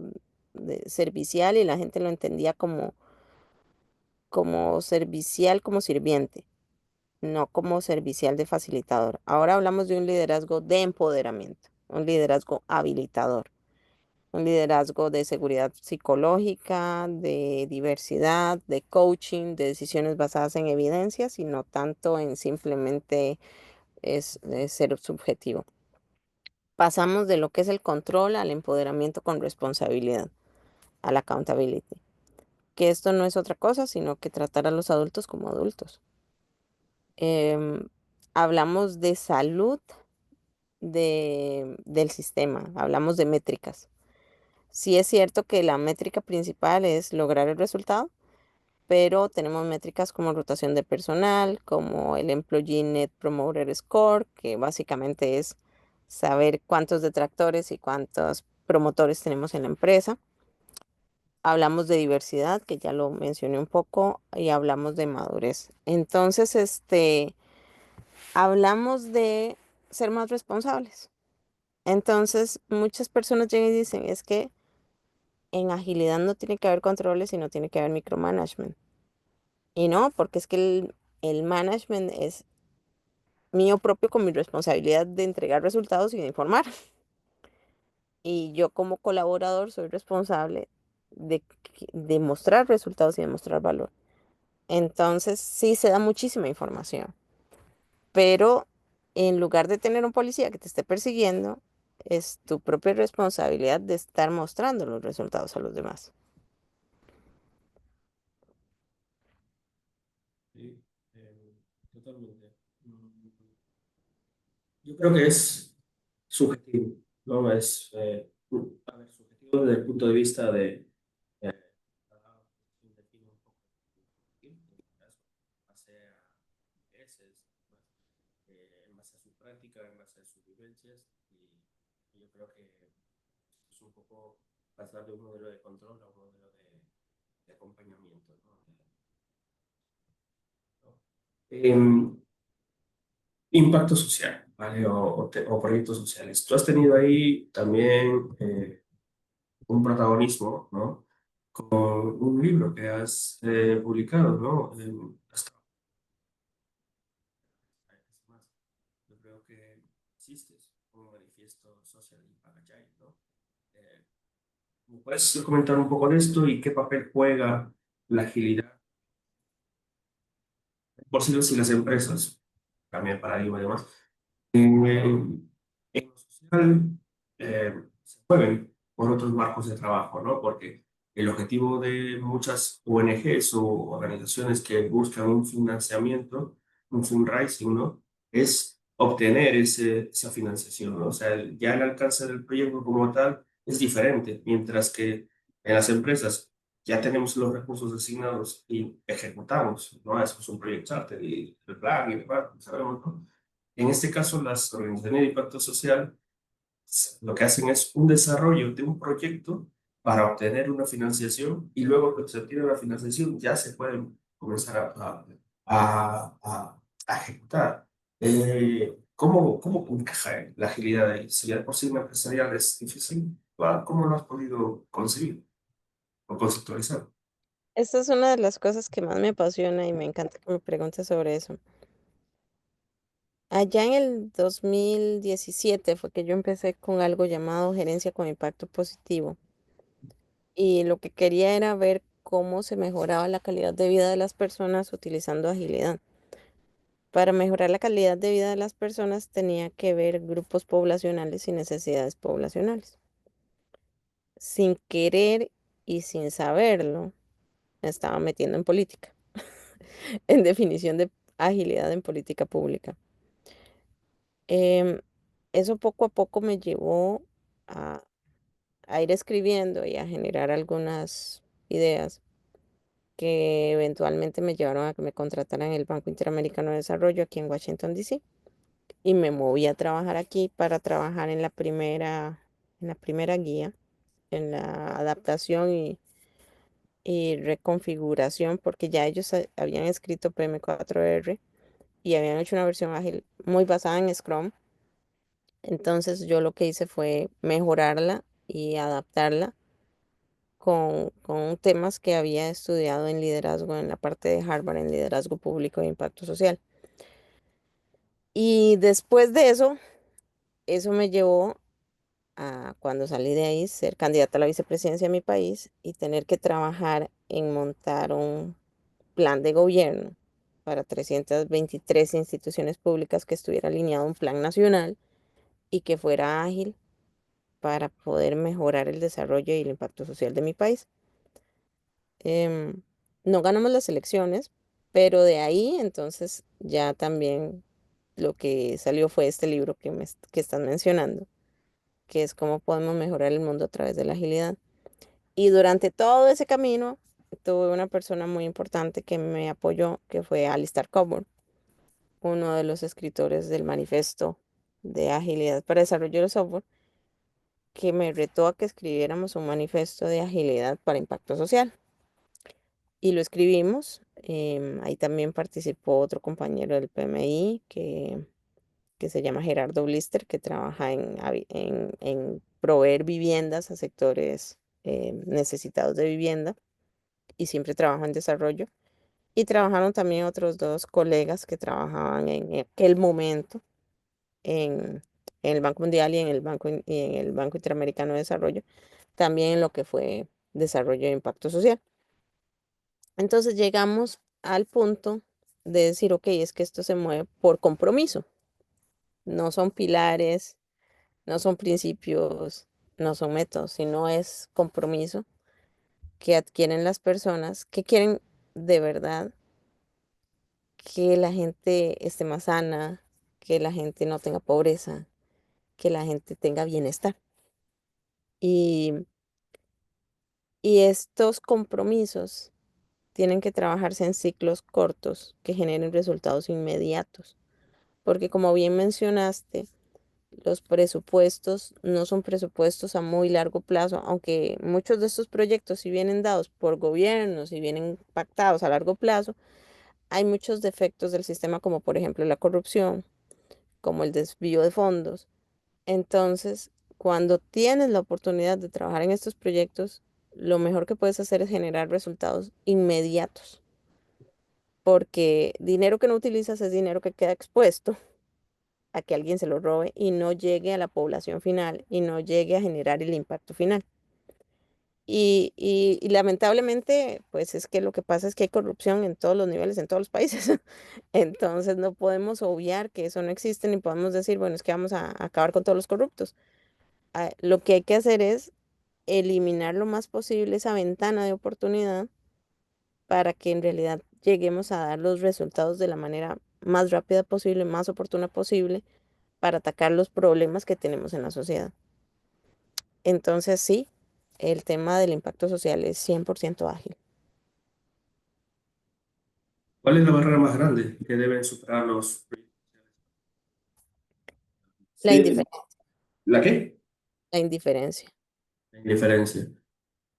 [SPEAKER 3] servicial y la gente lo entendía como servicial, como sirviente, no como servicial de facilitador. Ahora hablamos de un liderazgo de empoderamiento, un liderazgo habilitador. Un liderazgo de seguridad psicológica, de diversidad, de coaching, de decisiones basadas en evidencias y no tanto en simplemente es ser subjetivo. Pasamos de lo que es el control al empoderamiento con responsabilidad, al accountability, que esto no es otra cosa sino que tratar a los adultos como adultos. Em, Hablamos de salud del sistema, hablamos de métricas. Sí es cierto que la métrica principal es lograr el resultado, pero tenemos métricas como rotación de personal, como el Employee Net Promoter Score, que básicamente es saber cuántos detractores y cuántos promotores tenemos en la empresa. Hablamos de diversidad, que ya lo mencioné un poco, y hablamos de madurez. Entonces, hablamos de ser más responsables. Entonces, muchas personas llegan y dicen, es que en agilidad no tiene que haber controles, sino tiene que haber micromanagement. Y no, porque es que el management es mío propio con mi responsabilidad de entregar resultados y de informar. Y yo como colaborador soy responsable de mostrar resultados y de mostrar valor. Entonces, sí se da muchísima información, pero en lugar de tener un policía que te esté persiguiendo, es tu propia responsabilidad de estar mostrando los resultados a los demás.
[SPEAKER 2] Sí, totalmente. Mm, Yo creo que es subjetivo, ¿no? A ver, subjetivo desde el punto de vista de cada quien define un poco el tiempo, en este caso, en base a intereses, en base a su práctica, en base a sus vivencias, y yo creo que es un poco pasar de un modelo de control a un modelo de acompañamiento, ¿no? Impacto social, ¿vale? O proyectos sociales. Tú has tenido ahí también un protagonismo, ¿no? Con un libro que has publicado, ¿no? Yo creo que existes un manifiesto social impact agile, ¿no? Eh, ¿Me puedes comentar un poco de esto y qué papel juega la agilidad, por si si las empresas, cambiar el paradigma y demás, en lo social se mueven por otros marcos de trabajo, ¿no? Porque el objetivo de muchas ONGs o organizaciones que buscan un financiamiento, un fundraising, ¿no? Es obtener esa financiación, ¿no? O sea, ya el alcance del proyecto como tal es diferente, mientras que en las empresas ya tenemos los recursos asignados y ejecutamos, ¿no? Eso es un proyecto charter y el plan y demás, sabemos, ¿no? En este caso, las organizaciones de impacto social lo que hacen es un desarrollo de un proyecto para obtener una financiación y luego que se obtiene la financiación ya se pueden comenzar a ejecutar. ¿Cómo encaja la agilidad ahí? Si ya por sí una empresarial es difícil, ¿cómo lo has podido conseguir o conceptualizar?
[SPEAKER 3] Esta es una de las cosas que más me apasiona y me encanta que me preguntes sobre eso. Allá en el 2017 fue que yo empecé con algo llamado gerencia con impacto positivo y lo que quería era ver cómo se mejoraba la calidad de vida de las personas utilizando agilidad. Para mejorar la calidad de vida de las personas tenía que ver grupos poblacionales y necesidades poblacionales. Sin querer y sin saberlo, me estaba metiendo en política, en definición de agilidad en política pública. Em, Eso poco a poco me llevó a, a ir escribiendo y a generar algunas ideas que eventualmente me llevaron a que me contrataran en el Banco Interamericano de Desarrollo aquí en Washington, D.C. Y me moví a trabajar aquí para trabajar en la primera guía, en la adaptación y reconfiguración, porque ya ellos habían escrito PM4R y habían hecho una versión ágil muy basada en Scrum. Entonces yo lo que hice fue mejorarla y adaptarla con temas que había estudiado en liderazgo en la parte de Harvard, en liderazgo público e impacto social. Y después de eso, eso me llevó a, cuando salí de ahí, ser candidata a la vicepresidencia de mi país y tener que trabajar en montar un plan de gobierno para 323 instituciones públicas que estuviera alineado a un plan nacional y que fuera ágil para poder mejorar el desarrollo y el impacto social de mi país. No ganamos las elecciones, pero de ahí entonces ya también lo que salió fue este libro que están mencionando, que es cómo podemos mejorar el mundo a través de la agilidad. Y durante todo ese camino tuve una persona muy importante que me apoyó, que fue Alistair Cockburn, uno de los escritores del Manifiesto de Agilidad para Desarrollo del Software, que me retó a que escribiéramos un manifiesto de agilidad para impacto social. Y lo escribimos. Ahí también participó otro compañero del PMI que se llama Gerardo Blister, que trabaja en proveer viviendas a sectores necesitados de vivienda y siempre trabaja en desarrollo. Y trabajaron también otros dos colegas que trabajaban en aquel momento en el Banco Mundial y en el Banco Interamericano de Desarrollo, también en lo que fue desarrollo e impacto social. Entonces llegamos al punto de decir, ok, es que esto se mueve por compromiso, no son pilares, no son principios, no son métodos, sino es compromiso que adquieren las personas que quieren de verdad que la gente esté más sana, que la gente no tenga pobreza, que la gente tenga bienestar. Y, y estos compromisos tienen que trabajarse en ciclos cortos que generen resultados inmediatos. Porque como bien mencionaste, los presupuestos no son presupuestos a muy largo plazo, aunque muchos de estos proyectos, si vienen dados por gobiernos y vienen pactados a largo plazo, hay muchos defectos del sistema, como por ejemplo la corrupción, como el desvío de fondos. Entonces, cuando tienes la oportunidad de trabajar en estos proyectos, lo mejor que puedes hacer es generar resultados inmediatos, porque dinero que no utilizas es dinero que queda expuesto a que alguien se lo robe y no llegue a la población final y no llegue a generar el impacto final. Y lamentablemente, pues es que lo que pasa es que hay corrupción en todos los niveles, en todos los países. Entonces no podemos obviar que eso no existe ni podemos decir, bueno, es que vamos a acabar con todos los corruptos. Lo que hay que hacer es eliminar lo más posible esa ventana de oportunidad para que en realidad lleguemos a dar los resultados de la manera más rápida posible, más oportuna posible, para atacar los problemas que tenemos en la sociedad. Entonces, sí, el tema del impacto social es 100% ágil.
[SPEAKER 2] ¿Cuál es la barrera más grande que deben superar los proyectos sociales?
[SPEAKER 3] La
[SPEAKER 2] Sí,
[SPEAKER 3] indiferencia,
[SPEAKER 2] ¿la qué?
[SPEAKER 3] la indiferencia.
[SPEAKER 2] La indiferencia.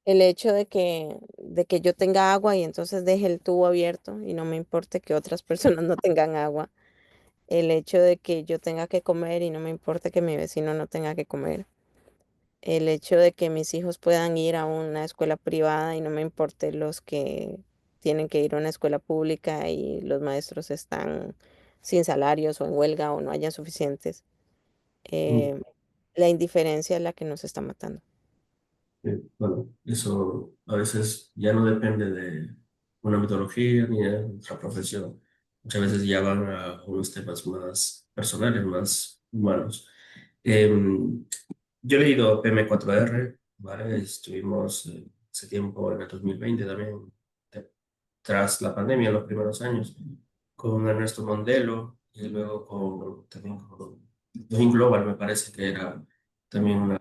[SPEAKER 3] El hecho de que yo tenga agua y entonces deje el tubo abierto y no me importe que otras personas no tengan agua. El hecho de que yo tenga que comer y no me importe que mi vecino no tenga que comer. El hecho de que mis hijos puedan ir a una escuela privada y no me importe los que tienen que ir a una escuela pública y los maestros están sin salarios o en huelga o no hayan suficientes.
[SPEAKER 2] Mm.
[SPEAKER 3] Eh, la indiferencia es la que nos está matando.
[SPEAKER 2] Bueno, eso a veces ya no depende de una metodología ni de otra profesión. Muchas veces ya van a unos temas más personales, más humanos. Em, yo he leído PM4R, ¿vale? Estuvimos hace tiempo, en el 2020 también, te- tras la pandemia, en los primeros años, con Ernesto Mondelo y luego también con Doing Global, me parece que era también una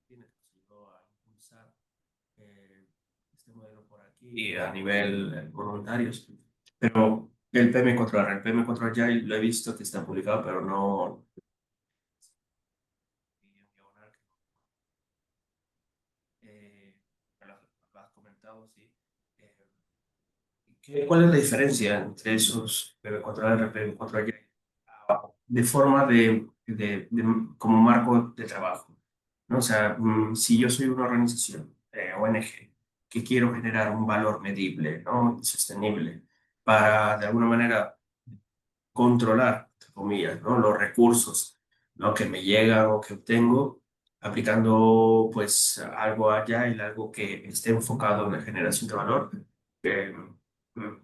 [SPEAKER 2] que nos ayudó a impulsar este modelo por aquí a nivel voluntarios. Pero el PM4R, el PM4R ya lo he visto que está publicado, pero no eh, lo has comentado, sí. Eh, ¿Cuál es la diferencia entre esos PM4R, PM4Y de forma como marco de trabajo? ¿No? O sea, si yo soy una organización, ONG, que quiero generar un valor medible, ¿no? Y sostenible para, de alguna manera, controlar, entre comillas, ¿no? Los recursos, ¿no? Que me llegan o que obtengo, aplicando pues algo allá y algo que esté enfocado en la generación de valor. eh, mm,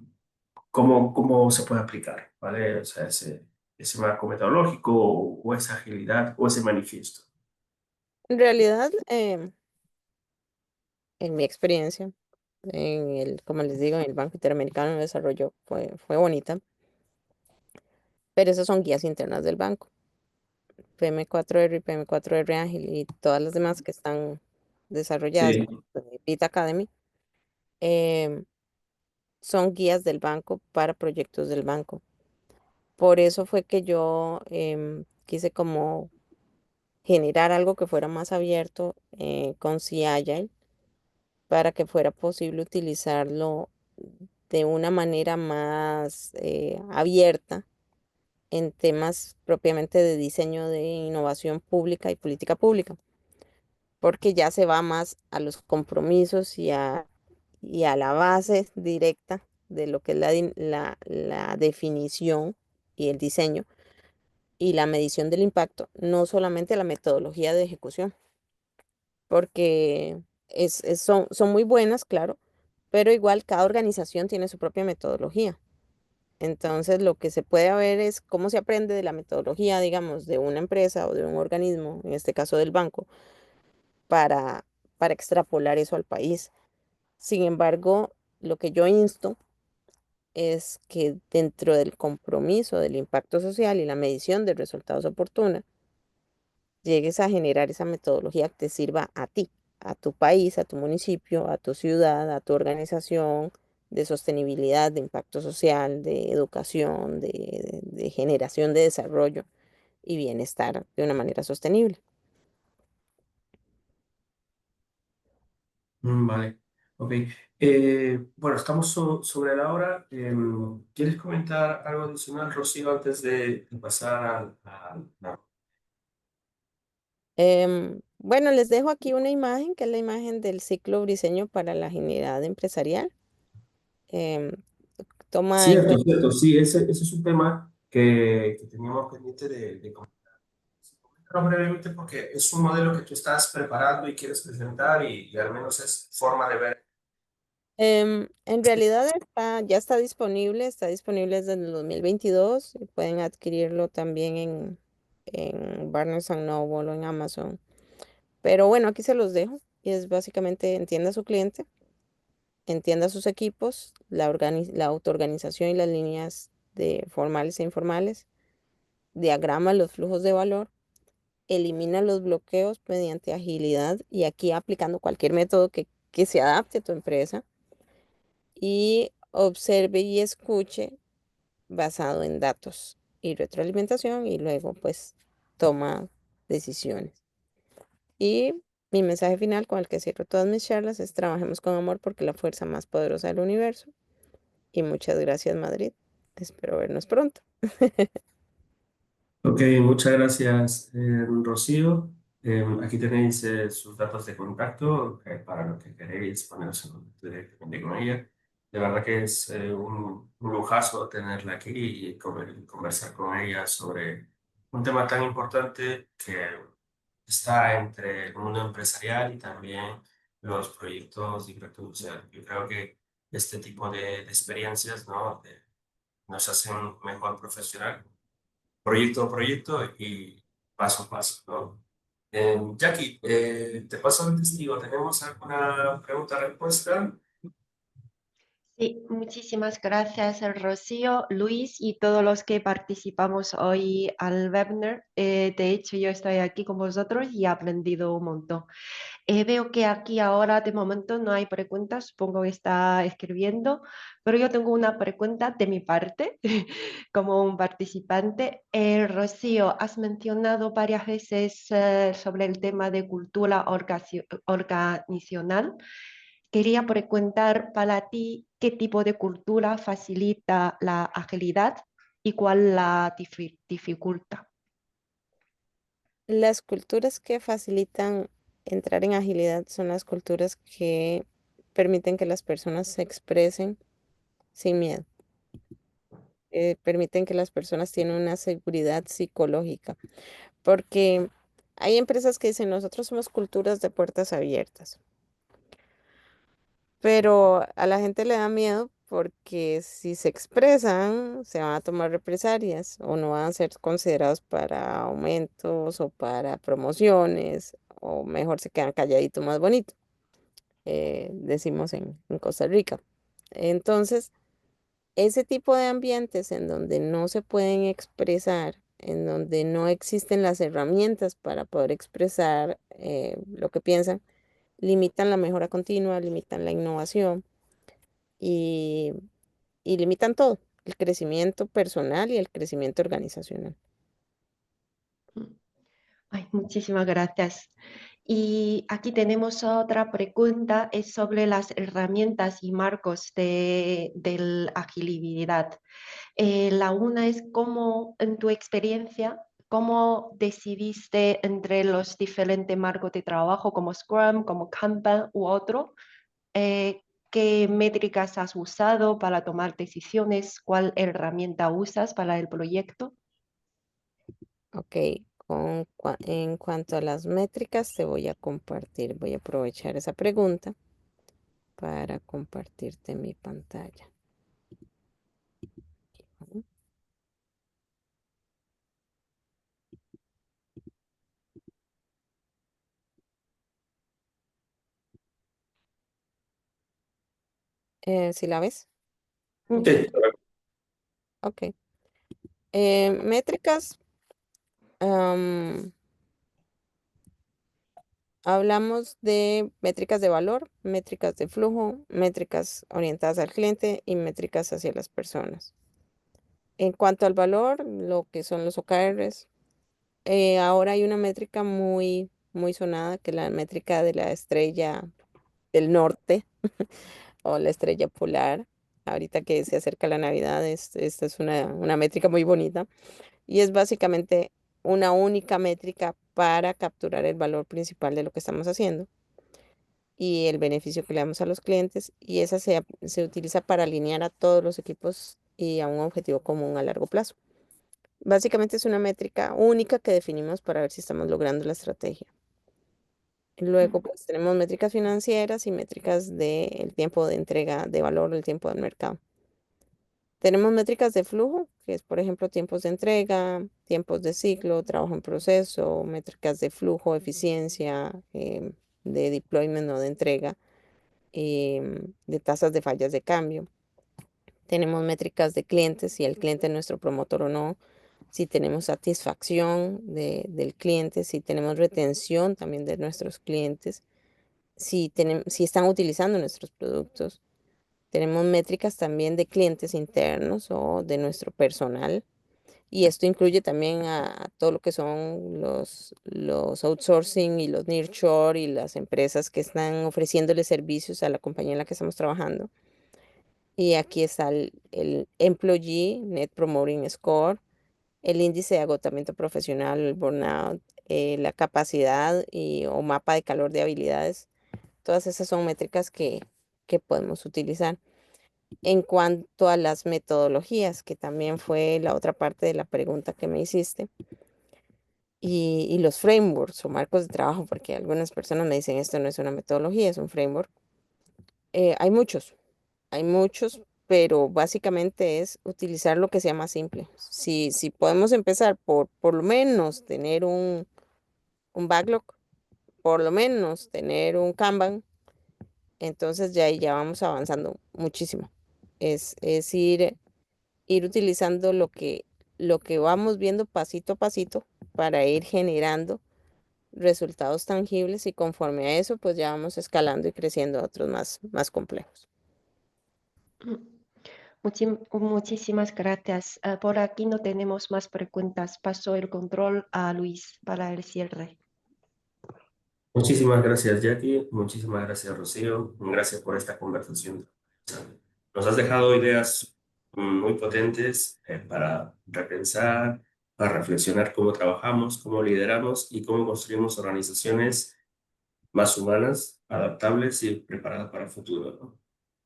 [SPEAKER 2] ¿Cómo se puede aplicar? ¿Vale? O sea, ese marco metodológico o esa agilidad o ese manifiesto.
[SPEAKER 3] En realidad, en mi experiencia, como les digo, en el Banco Interamericano de Desarrollo fue bonita, pero esas son guías internas del banco. PM4R y PM4R Ágil y todas las demás que están desarrolladas
[SPEAKER 1] Sí.
[SPEAKER 3] por Bit Academy, em, son guías del banco para proyectos del banco. Por eso fue que yo quise como generar algo que fuera más abierto con Sea Agile para que fuera posible utilizarlo de una manera más abierta en temas propiamente de diseño de innovación pública y política pública, porque ya se va más a los compromisos y a la base directa de lo que es la definición y el diseño y la medición del impacto, no solamente la metodología de ejecución, porque son muy buenas, claro, pero igual cada organización tiene su propia metodología. Entonces, lo que se puede ver es cómo se aprende de la metodología, digamos, de una empresa o de un organismo, en este caso del banco, para, para extrapolar eso al país. Sin embargo, lo que yo insto es que dentro del compromiso del impacto social y la medición de resultados oportuna, llegues a generar esa metodología que te sirva a ti, a tu país, a tu municipio, a tu ciudad, a tu organización de sostenibilidad, de impacto social, de educación, de generación de desarrollo y bienestar de una manera sostenible.
[SPEAKER 1] Vale, ok. Bueno, estamos sobre la hora. ¿Quieres comentar algo adicional, Rocío, antes de pasar
[SPEAKER 3] Bueno, les dejo aquí una imagen, que es la imagen del ciclo briseño para la agilidad empresarial. Em, Toma en
[SPEAKER 1] Cierto,
[SPEAKER 3] cuenta.
[SPEAKER 1] cierto, sí, ese es un tema que teníamos pendiente de comentar. Sí, coméntalo brevemente porque es un modelo que tú estás preparando y quieres presentar y al menos es forma de ver.
[SPEAKER 3] En realidad ya está disponible desde el 2022 y pueden adquirirlo también en Barnes and Noble o en Amazon. Pero bueno, aquí se los dejo y es básicamente entienda a su cliente, entienda a sus equipos, la autoorganización y las líneas de formales e informales, diagrama los flujos de valor, elimina los bloqueos mediante agilidad y aquí aplicando cualquier método que se adapte a tu empresa y observe y escuche basado en datos y retroalimentación y luego pues toma decisiones. Y mi mensaje final con el que cierro todas mis charlas es trabajemos con amor porque la fuerza más poderosa del universo. Y muchas gracias, Madrid. Espero vernos pronto.
[SPEAKER 1] Ok, muchas gracias, Rocío. Aquí tenéis sus datos de contacto para lo que queréis poneros en contacto directamente con ella. De verdad que es un lujazo tenerla aquí y conversar con ella sobre un tema tan importante que está entre el mundo empresarial y también los proyectos de impacto social. Yo creo que este tipo de experiencias, ¿no? Nos hacen mejor profesional proyecto a proyecto y paso a paso, ¿no? Jackie, te paso el testigo. ¿Tenemos alguna pregunta-respuesta?
[SPEAKER 4] Sí, muchísimas gracias, Rocío, Luis y todos los que participamos hoy al webinar. De hecho, yo estoy aquí con vosotros y he aprendido un montón. Veo que aquí ahora de momento no hay preguntas, supongo que está escribiendo, pero yo tengo una pregunta de mi parte como un participante. Rocío, has mencionado varias veces sobre el tema de cultura organizacional. Quería preguntar para ti qué tipo de cultura facilita la agilidad y cuál la dificulta.
[SPEAKER 3] Las culturas que facilitan entrar en agilidad son las culturas que permiten que las personas se expresen sin miedo, permiten que las personas tienen una seguridad psicológica, porque hay empresas que dicen, nosotros somos culturas de puertas abiertas, pero a la gente le da miedo porque si se expresan, se van a tomar represalias o no van a ser considerados para aumentos o para promociones, o mejor se quedan calladitos más bonito, decimos en Costa Rica. Entonces, ese tipo de ambientes en donde no se pueden expresar en donde no existen las herramientas para poder expresar lo que piensan, limitan la mejora continua, limitan la innovación y, y limitan todo, el crecimiento personal y el crecimiento organizacional.
[SPEAKER 4] Ay, muchísimas gracias. Y aquí tenemos otra pregunta, es sobre las herramientas y marcos de la agilidad. La una es cómo, en tu experiencia, cómo decidiste entre los diferentes marcos de trabajo como Scrum, como Kanban u otro. Eh, ¿Qué métricas has usado para tomar decisiones? ¿Cuál herramienta usas para el proyecto?
[SPEAKER 3] Ok, en cuanto a las métricas, te voy a compartir, voy a aprovechar esa pregunta para compartirte mi pantalla. Ujú. ¿Sí la ves?
[SPEAKER 1] Sí,
[SPEAKER 3] Ok. Métricas, am, hablamos de métricas de valor, métricas de flujo, métricas orientadas al cliente y métricas hacia las personas. En cuanto al valor, lo que son los OKRs, ahora hay una métrica muy sonada, que es la métrica de la estrella del norte o la estrella polar. Ahorita que se acerca la Navidad, esta es una métrica muy bonita y es básicamente una única métrica para capturar el valor principal de lo que estamos haciendo y el beneficio que le damos a los clientes, y esa se utiliza para alinear a todos los equipos y a un objetivo común a largo plazo. Básicamente es una métrica única que definimos para ver si estamos logrando la estrategia. Luego, pues tenemos métricas financieras y métricas del tiempo de entrega de valor, el tiempo del mercado. Tenemos métricas de flujo, que es, por ejemplo, tiempos de entrega, tiempos de ciclo, trabajo en proceso, métricas de flujo, eficiencia, de deployment o de entrega, de tasas de fallas de cambio. Tenemos métricas de clientes, si el cliente es nuestro promotor o no, si tenemos satisfacción del cliente, si tenemos retención también de nuestros clientes, si están utilizando nuestros productos. Tenemos métricas también de clientes internos o de nuestro personal. Y esto incluye también a todo lo que son los outsourcing y los nearshore y las empresas que están ofreciéndole servicios a la compañía en la que estamos trabajando. Y aquí está el Employee Net Promoting Score, el índice de agotamiento profesional, el burnout, la capacidad o mapa de calor de habilidades. Todas esas son métricas que podemos utilizar. En cuanto a las metodologías, que también fue la otra parte de la pregunta que me hiciste, y los frameworks o marcos de trabajo, porque algunas personas me dicen esto no es una metodología, es un framework. Hay muchos, pero básicamente es utilizar lo que sea más simple. Si podemos empezar por lo menos tener un backlog, por lo menos tener un Kanban, entonces ya ahí ya vamos avanzando muchísimo. Es ir utilizando lo que vamos viendo pasito a pasito para ir generando resultados tangibles, y conforme a eso, pues ya vamos escalando y creciendo a otros más complejos.
[SPEAKER 4] Muchísimas gracias. Por aquí no tenemos más preguntas. Paso el control a Luis para el cierre.
[SPEAKER 1] muchísimas gracias, Jackie. Muchísimas gracias, Rocío. Gracias por esta conversación. Nos has dejado ideas muy potentes para repensar, para reflexionar cómo trabajamos, cómo lideramos y cómo construimos organizaciones más humanas, adaptables y preparadas para el futuro, ¿no?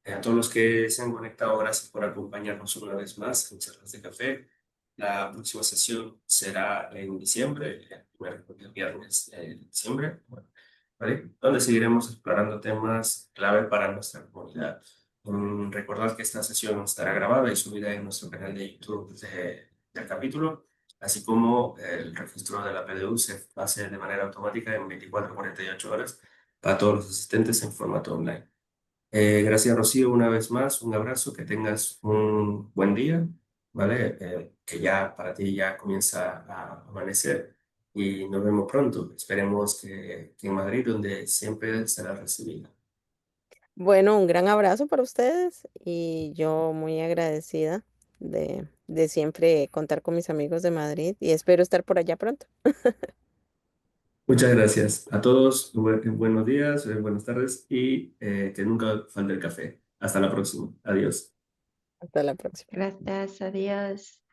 [SPEAKER 1] A todos los que se han conectado, gracias por acompañarnos una vez más en Charlas de Café. La próxima sesión será en diciembre, el primer viernes de diciembre, bueno, ¿vale? Donde seguiremos explorando temas clave para nuestra comunidad. Recordad que esta sesión estará grabada y subida en nuestro canal de YouTube del capítulo, así como el registro de la PDU se hace de manera automática en 24 a 48 horas para todos los asistentes en formato online. Gracias, Rocío, una vez más. Un abrazo, que tengas un buen día ¿vale? Que ya para ti ya comienza a amanecer y nos vemos pronto. Esperemos que en Madrid, donde siempre serás recibida.
[SPEAKER 3] Bueno, un gran abrazo para ustedes y yo muy agradecida de siempre contar con mis amigos de Madrid y espero estar por allá pronto.
[SPEAKER 1] Muchas gracias a todos, buenos días, buenas tardes y que nunca falte el café. Hasta la próxima. Adiós.
[SPEAKER 3] Hasta la próxima.
[SPEAKER 4] Gracias, adiós.